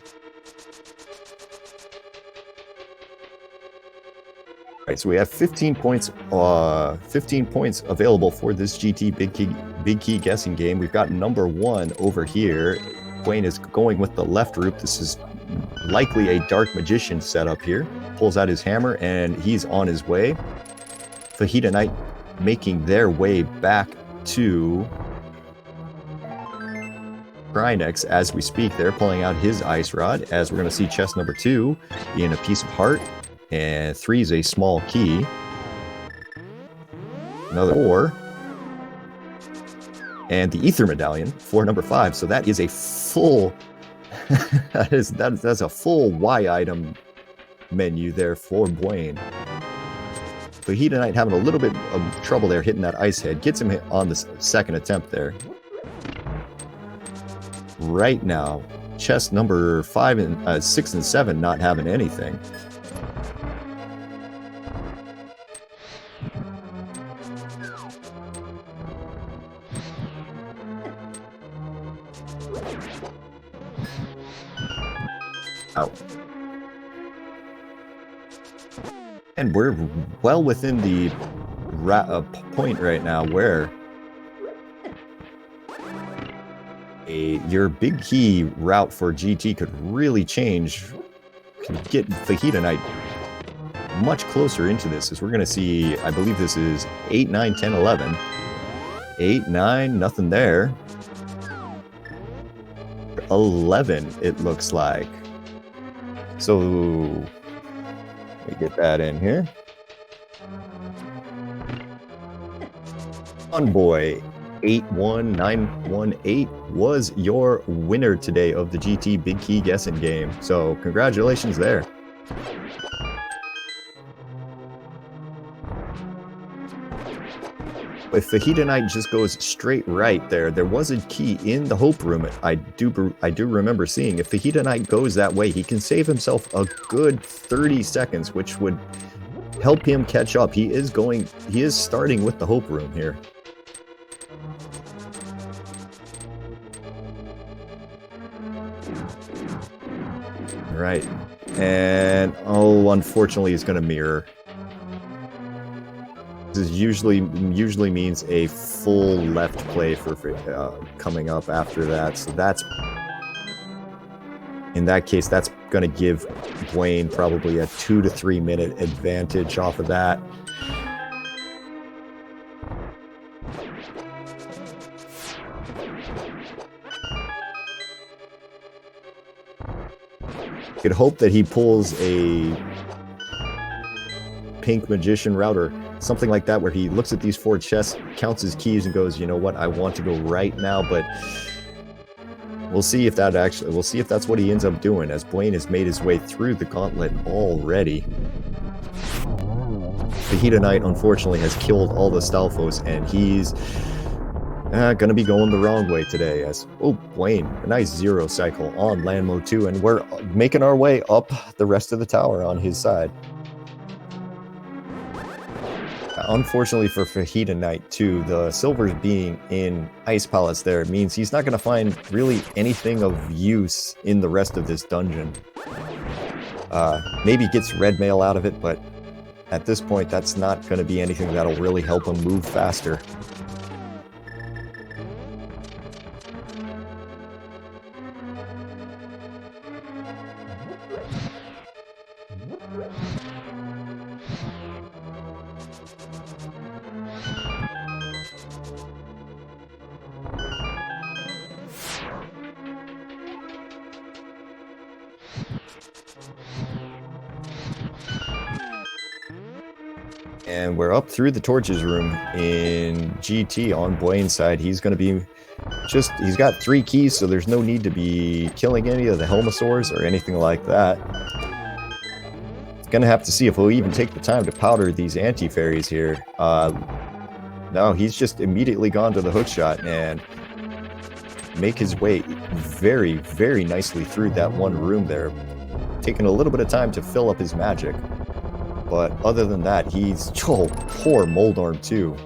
[SPEAKER 3] All right, so we have 15 points. 15 points available for this GT Big Key guessing game. We've got number 1 over here. Wayne is going with the left route. This is likely a Dark Magician setup here. Pulls out his hammer and he's on his way. Fajita Knight making their way back to Trinex as we speak. They're pulling out his ice rod, as we're going to see chest number 2 being a piece of heart, and 3 is a small key. Another 4, and the ether medallion for number 5. So that is a full that's a full Y item menu there for Blaine. Fajita Knight having a little bit of trouble there hitting that ice head. Gets him hit on the second attempt there. Right now, chest number 5 and 6 and 7 not having anything. Out. And we're well within the point right now where your big key route for GT could really change, could get Fajita Knight much closer into this, as we're going to see. I believe this is 8, 9, 10, 11. 8, 9, nothing there. 11, it looks like. So let me get that in here. Fun boy 81918 was your winner today of the GT Big Key guessing game. So congratulations there. If Fajita Knight just goes straight right there was a key in the Hope room. I do remember seeing. If Fajita Knight goes that way, he can save himself a good 30 seconds, which would help him catch up. He is starting with the Hope room here. Right, and oh, unfortunately, he's going to mirror. This usually means a full left play for coming up after that. So that's, in that case, that's going to give Wayne probably a 2 to 3 minute advantage off of that. You could hope that he pulls a pink magician route or something like that, where he looks at these 4 chests, counts his keys, and goes, you know what, I want to go right now. But we'll see if that's what he ends up doing, as Blaine has made his way through the gauntlet already. Fajita Knight unfortunately has killed all the Stalfos, and Gonna be going the wrong way today as, oh, Wayne, a nice 0 cycle on land mode 2, and we're making our way up the rest of the tower on his side. Unfortunately for Fajita Knight too, the silvers being in ice pallets there means he's not gonna find really anything of use in the rest of this dungeon. Maybe gets red mail out of it, but at this point that's not gonna be anything that'll really help him move faster. And we're up through the torches room in GT on Blaine's side. He's going to be he's got 3 keys, so there's no need to be killing any of the Helmosaurs or anything like that. Gonna have to see if he'll even take the time to powder these anti-fairies here. No, he's just immediately gone to the hookshot and make his way very, very nicely through that one room there. Taking a little bit of time to fill up his magic. But other than that, he's... Oh, poor Moldorm too.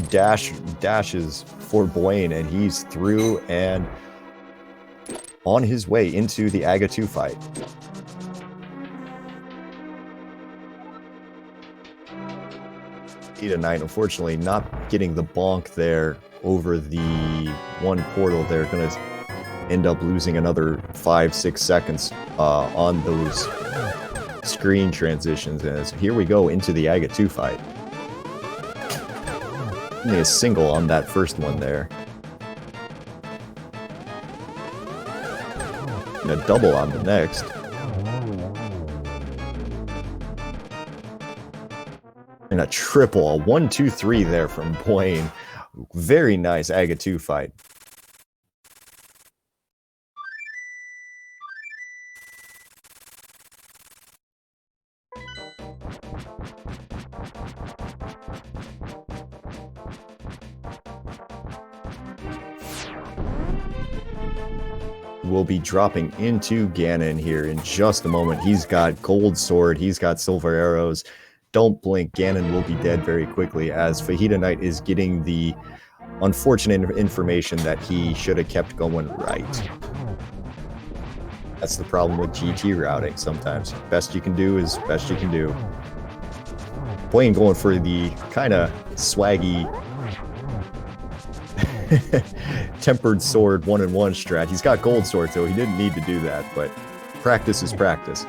[SPEAKER 3] Dashes for Blaine, and he's through and on his way into the Aga 2 fight. Tonight, unfortunately, not getting the bonk there over the one portal. They're going to end up losing another 5-6 seconds on those screen transitions. As here we go into the Aga 2 fight. Only a single on that first one there. And a double on the next. And a triple, a 1-2-3 there from Blaine. Very nice Aga 2 fight. We'll be dropping into Ganon here in just a moment. He's got gold sword, he's got silver arrows. Don't blink, Ganon will be dead very quickly as Fajita Knight is getting the unfortunate information that he should have kept going right. That's the problem with GT routing sometimes. Best you can do is best you can do. Blaine going for the kind of swaggy tempered sword 1-1 strat. He's got gold sword, so he didn't need to do that, but practice is practice.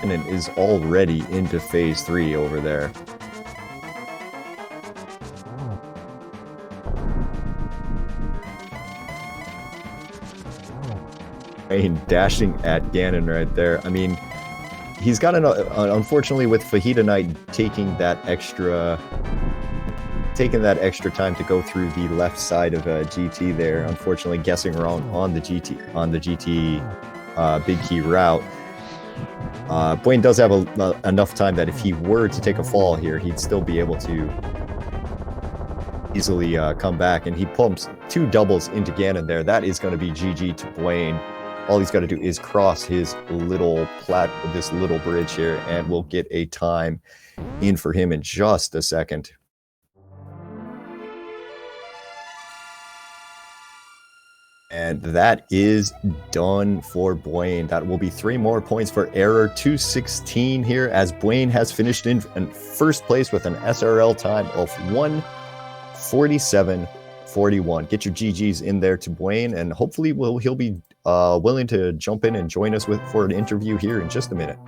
[SPEAKER 3] And it is already into phase 3 over there. And dashing at Ganon right there. I mean, he's got unfortunately with Fajita Knight taking that extra time to go through the left side of GT there. Unfortunately, guessing wrong on the GT big key route. Blaine does have enough time that if he were to take a fall here, he'd still be able to easily come back, and he pumps 2 doubles into Ganon there. That is going to be GG to Blaine. All he's got to do is cross his this little bridge here, and we'll get a time in for him in just a second. And that is done for Blaine. That will be 3 more points for Error. 2:16 here as Blaine has finished in first place with an SRL time of 1:47.41. Get your GGs in there to Blaine, and hopefully he'll be willing to jump in and join us for an interview here in just a minute.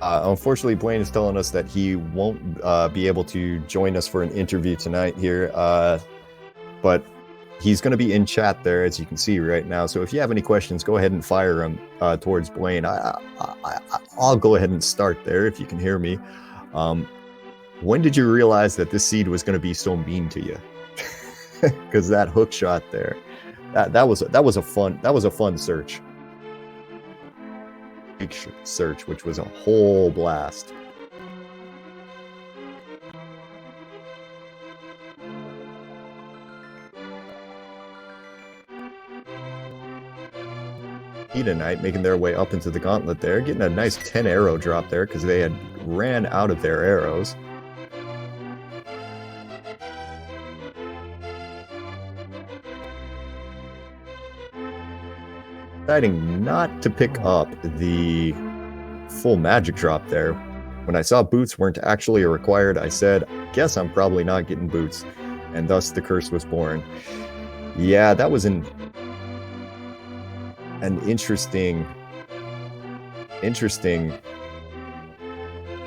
[SPEAKER 3] Unfortunately, Blaine is telling us that he won't be able to join us for an interview tonight here, but he's going to be in chat there, as you can see right now. So if you have any questions, go ahead and fire them towards Blaine. I'll go ahead and start there if you can hear me. When did you realize that this seed was going to be so mean to you? Because that hook shot there, that was a fun search. Search, which was a whole blast. Tonight making their way up into the gauntlet there, getting a nice 10 arrow drop there because they had ran out of their arrows. Deciding not to pick up the full magic drop there. When I saw boots weren't actually required, I said, guess I'm probably not getting boots, and thus the curse was born. Yeah, that was an interesting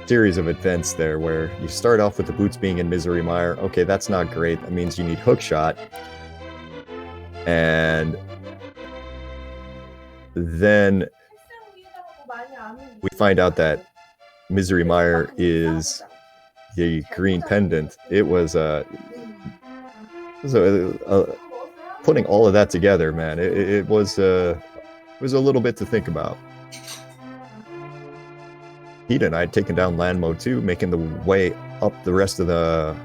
[SPEAKER 3] series of events there, where you start off with the boots being in Misery Mire. Okay, that's not great. That means you need hookshot. And then we find out that Misery Mire is the green pendant. It was putting all of that together, man. It was a little bit to think about. Hedonite taking down land mode 2, making the way up the rest of the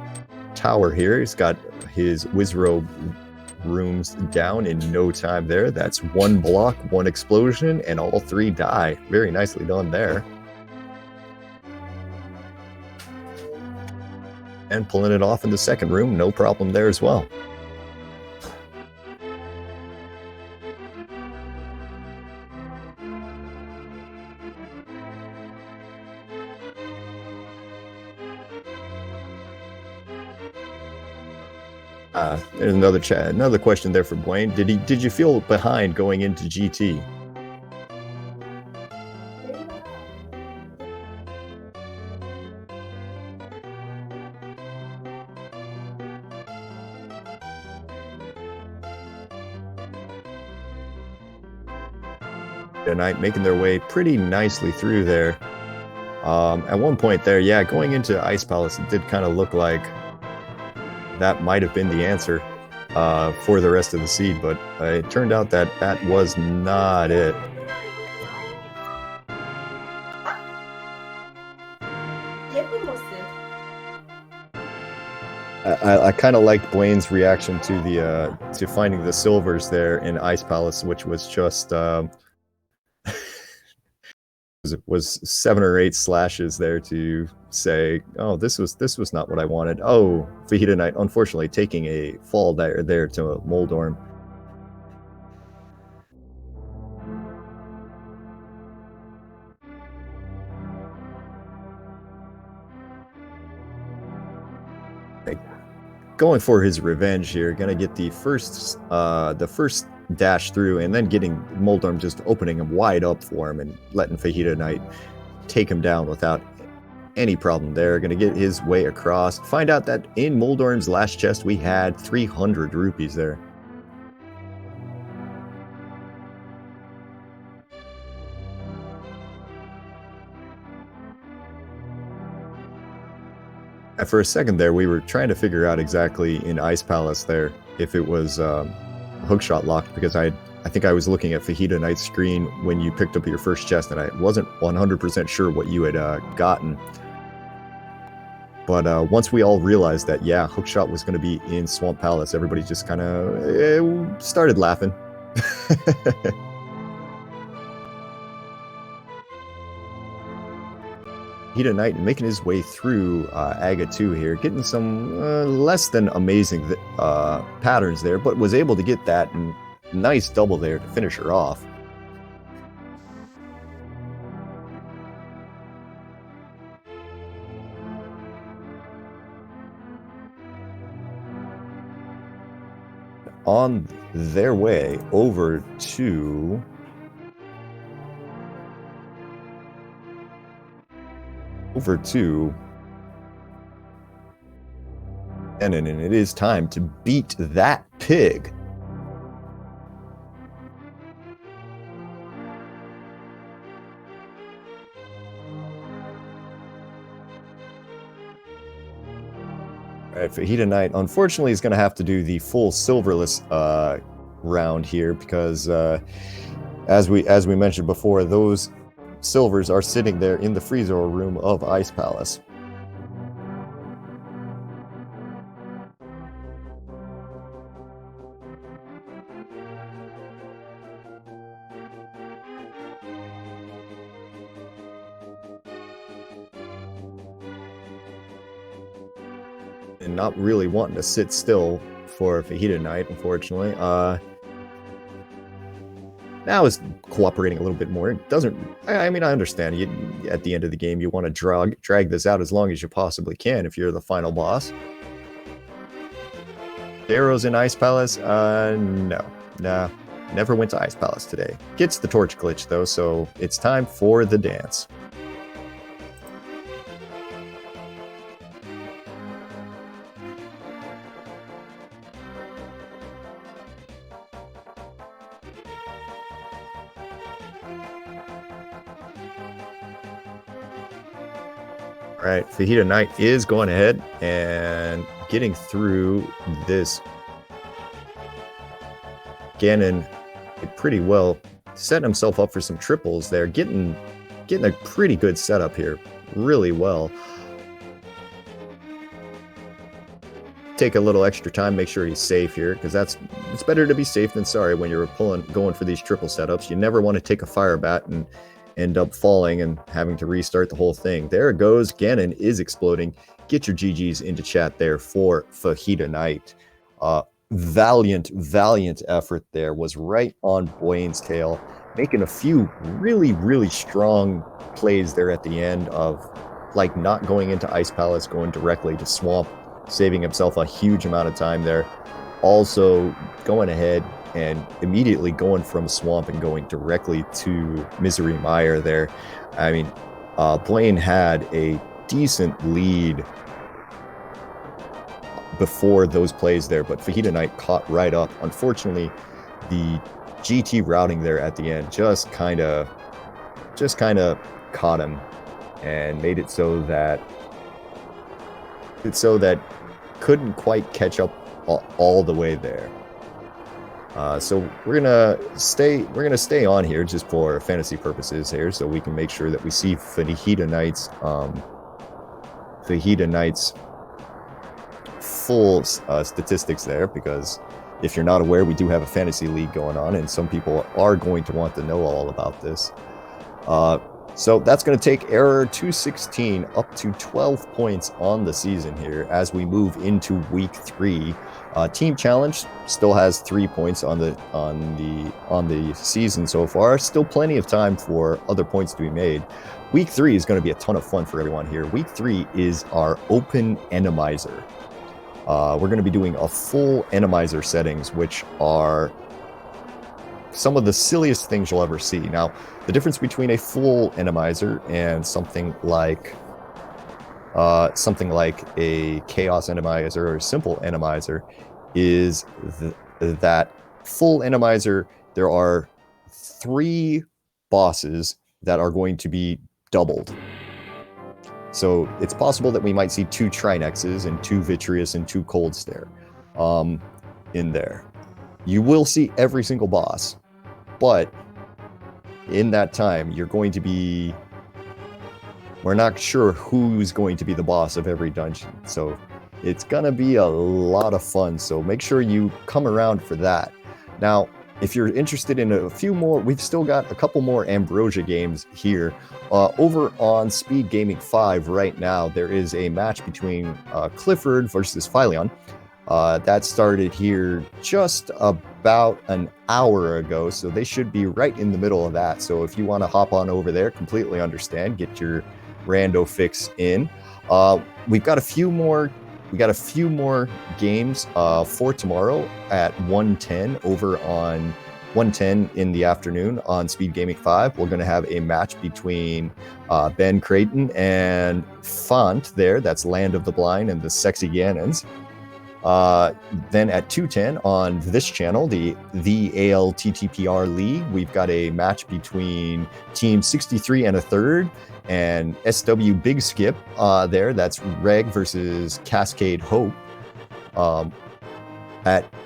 [SPEAKER 3] tower here. He's got his Wizrobe rooms down in no time there. That's one block, one explosion, and all 3 die. Very nicely done there. And pulling it off in the second room, no problem there as well. There's another question there for Blaine. Did you feel behind going into GT? Tonight making their way pretty nicely through there. At one point there, yeah, going into Ice Palace, it did kind of look like that might have been the answer for the rest of the seed, but it turned out that that was not it. I kind of liked Blaine's reaction to the to finding the silvers there in Ice Palace, which was just it was 7 or 8 slashes there to say, oh, this was not what I wanted. Oh, Fajita Knight, unfortunately, taking a fall there to Moldorm. Going for his revenge here, gonna get the first dash through, and then getting Moldorm just opening him wide up for him and letting Fajita Knight take him down without any problem there. Gonna get his way across. Find out that in Moldorm's last chest we had 300 rupees there. And for a second there, we were trying to figure out exactly in Ice Palace there if it was hookshot locked, because I think I was looking at Fajita Knight's screen when you picked up your first chest, and I wasn't 100% sure what you had gotten. But once we all realized that, yeah, hookshot was going to be in Swamp Palace, everybody just kind of started laughing. Fajita Knight making his way through Aga 2 here, getting some less than amazing patterns there, but was able to get that nice double there to finish her off. On their way over to over to Enon, and it is time to beat that pig. All right, Fajita Knight, unfortunately, is going to have to do the full silverless round here because, as we mentioned before, those silvers are sitting there in the freezer room of Ice Palace. And not really wanting to sit still for Fajita Knight, unfortunately. Now is cooperating a little bit more. It doesn't. I mean, I understand. At the end of the game, you want to drag this out as long as you possibly can if you're the final boss. Arrows in Ice Palace? No. Nah. Never went to Ice Palace today. Gets the torch glitch, though, so it's time for the dance. All right, Fajita Knight is going ahead and getting through this Ganon pretty well, setting himself up for some triples there, getting a pretty good setup here, really well. Take a little extra time, make sure he's safe here, because it's better to be safe than sorry when you're going for these triple setups. You never want to take a fire bat and end up falling and having to restart the whole thing. There it goes. Ganon is exploding. Get your GGs into chat there for Fajita Knight. Valiant effort there. Was right on Blaine's tail, making a few really strong plays there at the end of like not going into Ice Palace, going directly to Swamp, saving himself a huge amount of time there. Also going ahead and immediately going from Swamp and going directly to Misery Mire there. I mean, Blaine had a decent lead before those plays there, but Fajita Knight caught right up. Unfortunately, the GT routing there at the end just kind of caught him and made it so that couldn't quite catch up all the way there. So we're gonna stay on here just for fantasy purposes here, so we can make sure that we see Fajita Knight's full statistics there, because if you're not aware, we do have a fantasy league going on, and some people are going to want to know all about this. So that's going to take Error 216 up to 12 points on the season here as we move into week 3. Team Challenge still has 3 points on the season so far. Still plenty of time for other points to be made. Week 3 is going to be a ton of fun for everyone here. Week 3 is our open enemizer. We're going to be doing a full enemizer settings, which are some of the silliest things you'll ever see. Now, the difference between a full enemizer and something like a chaos enemizer or a simple enemizer is that full enemizer, there are 3 bosses that are going to be doubled. So it's possible that we might see 2 Trinexes and 2 Vitreous and 2 Cold Stare in there. You will see every single boss, but in that time, we're not sure who's going to be the boss of every dungeon. So it's gonna be a lot of fun. So make sure you come around for that. Now, if you're interested in a few more, we've still got a couple more Ambrosia games here. Over on Speed Gaming 5 right now, there is a match between Clifford versus Philion. That started here just about an hour ago, so they should be right in the middle of that. So if you want to hop on over there, completely understand, get your rando fix in. We've got a few more games for tomorrow at 1:10 over on 1:10 in the afternoon on Speed Gaming 5, we're going to have a match between Ben Creighton and Font there. That's Land of the Blind and the Sexy Gannons. Then at 2:10 on this channel, the ALTTPR League, we've got a match between Team 63 and a third and SW Big Skip there. That's Reg versus CascadeHope.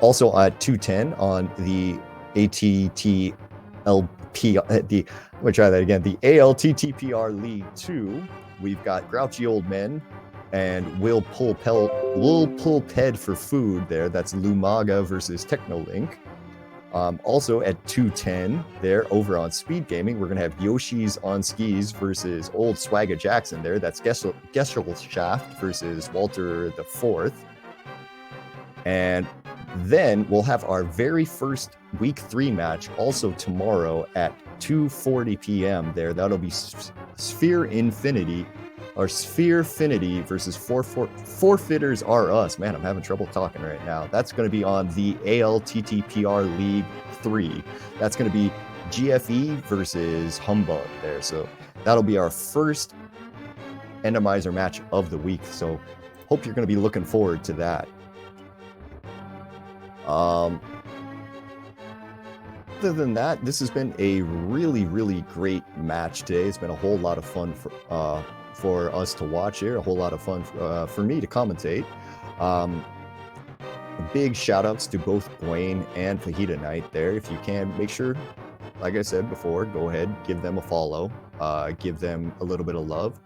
[SPEAKER 3] Also at 2:10 on the ATTLP, let me try that again. The ALTTPR League 2, we've got Grouchy Old Men and Will Pull Ped for Food there. That's Lumaga versus Technolink. Also at 2:10 there over on Speed Gaming, we're going to have Yoshi's on Skis versus Old Swagga Jackson there. That's Gesellschaft versus Walter the Fourth. And then we'll have our very first week 3 match also tomorrow at 2:40 p.m. there. That'll be Sphere Infinity versus Forfeiters Are Us. Man, I'm having trouble talking right now. That's going to be on the ALTTPR League 3. That's going to be GFE versus Humbug there. So that'll be our first Endomizer match of the week. So hope you're going to be looking forward to that. Other than that, this has been a really, really great match today. It's been a whole lot of fun for us to watch here, a whole lot of fun for me to commentate. Big shout outs to both Blaine and Fajita Knight there. If you can, make sure, like I said before, go ahead, give them a follow, give them a little bit of love.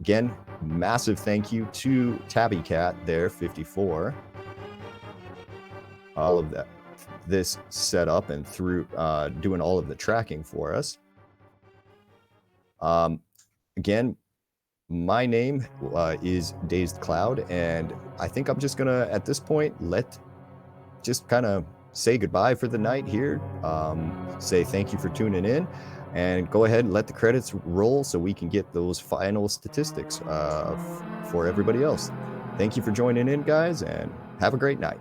[SPEAKER 3] Again, massive thank you to Tabby Cat there, 54. All of that, this setup and through doing all of the tracking for us. Again, my name is Dazed Cloud, and I think I'm just gonna at this point just kind of say goodbye for the night here. Say thank you for tuning in, and go ahead and let the credits roll so we can get those final statistics for everybody else. Thank you for joining in, guys, and have a great night.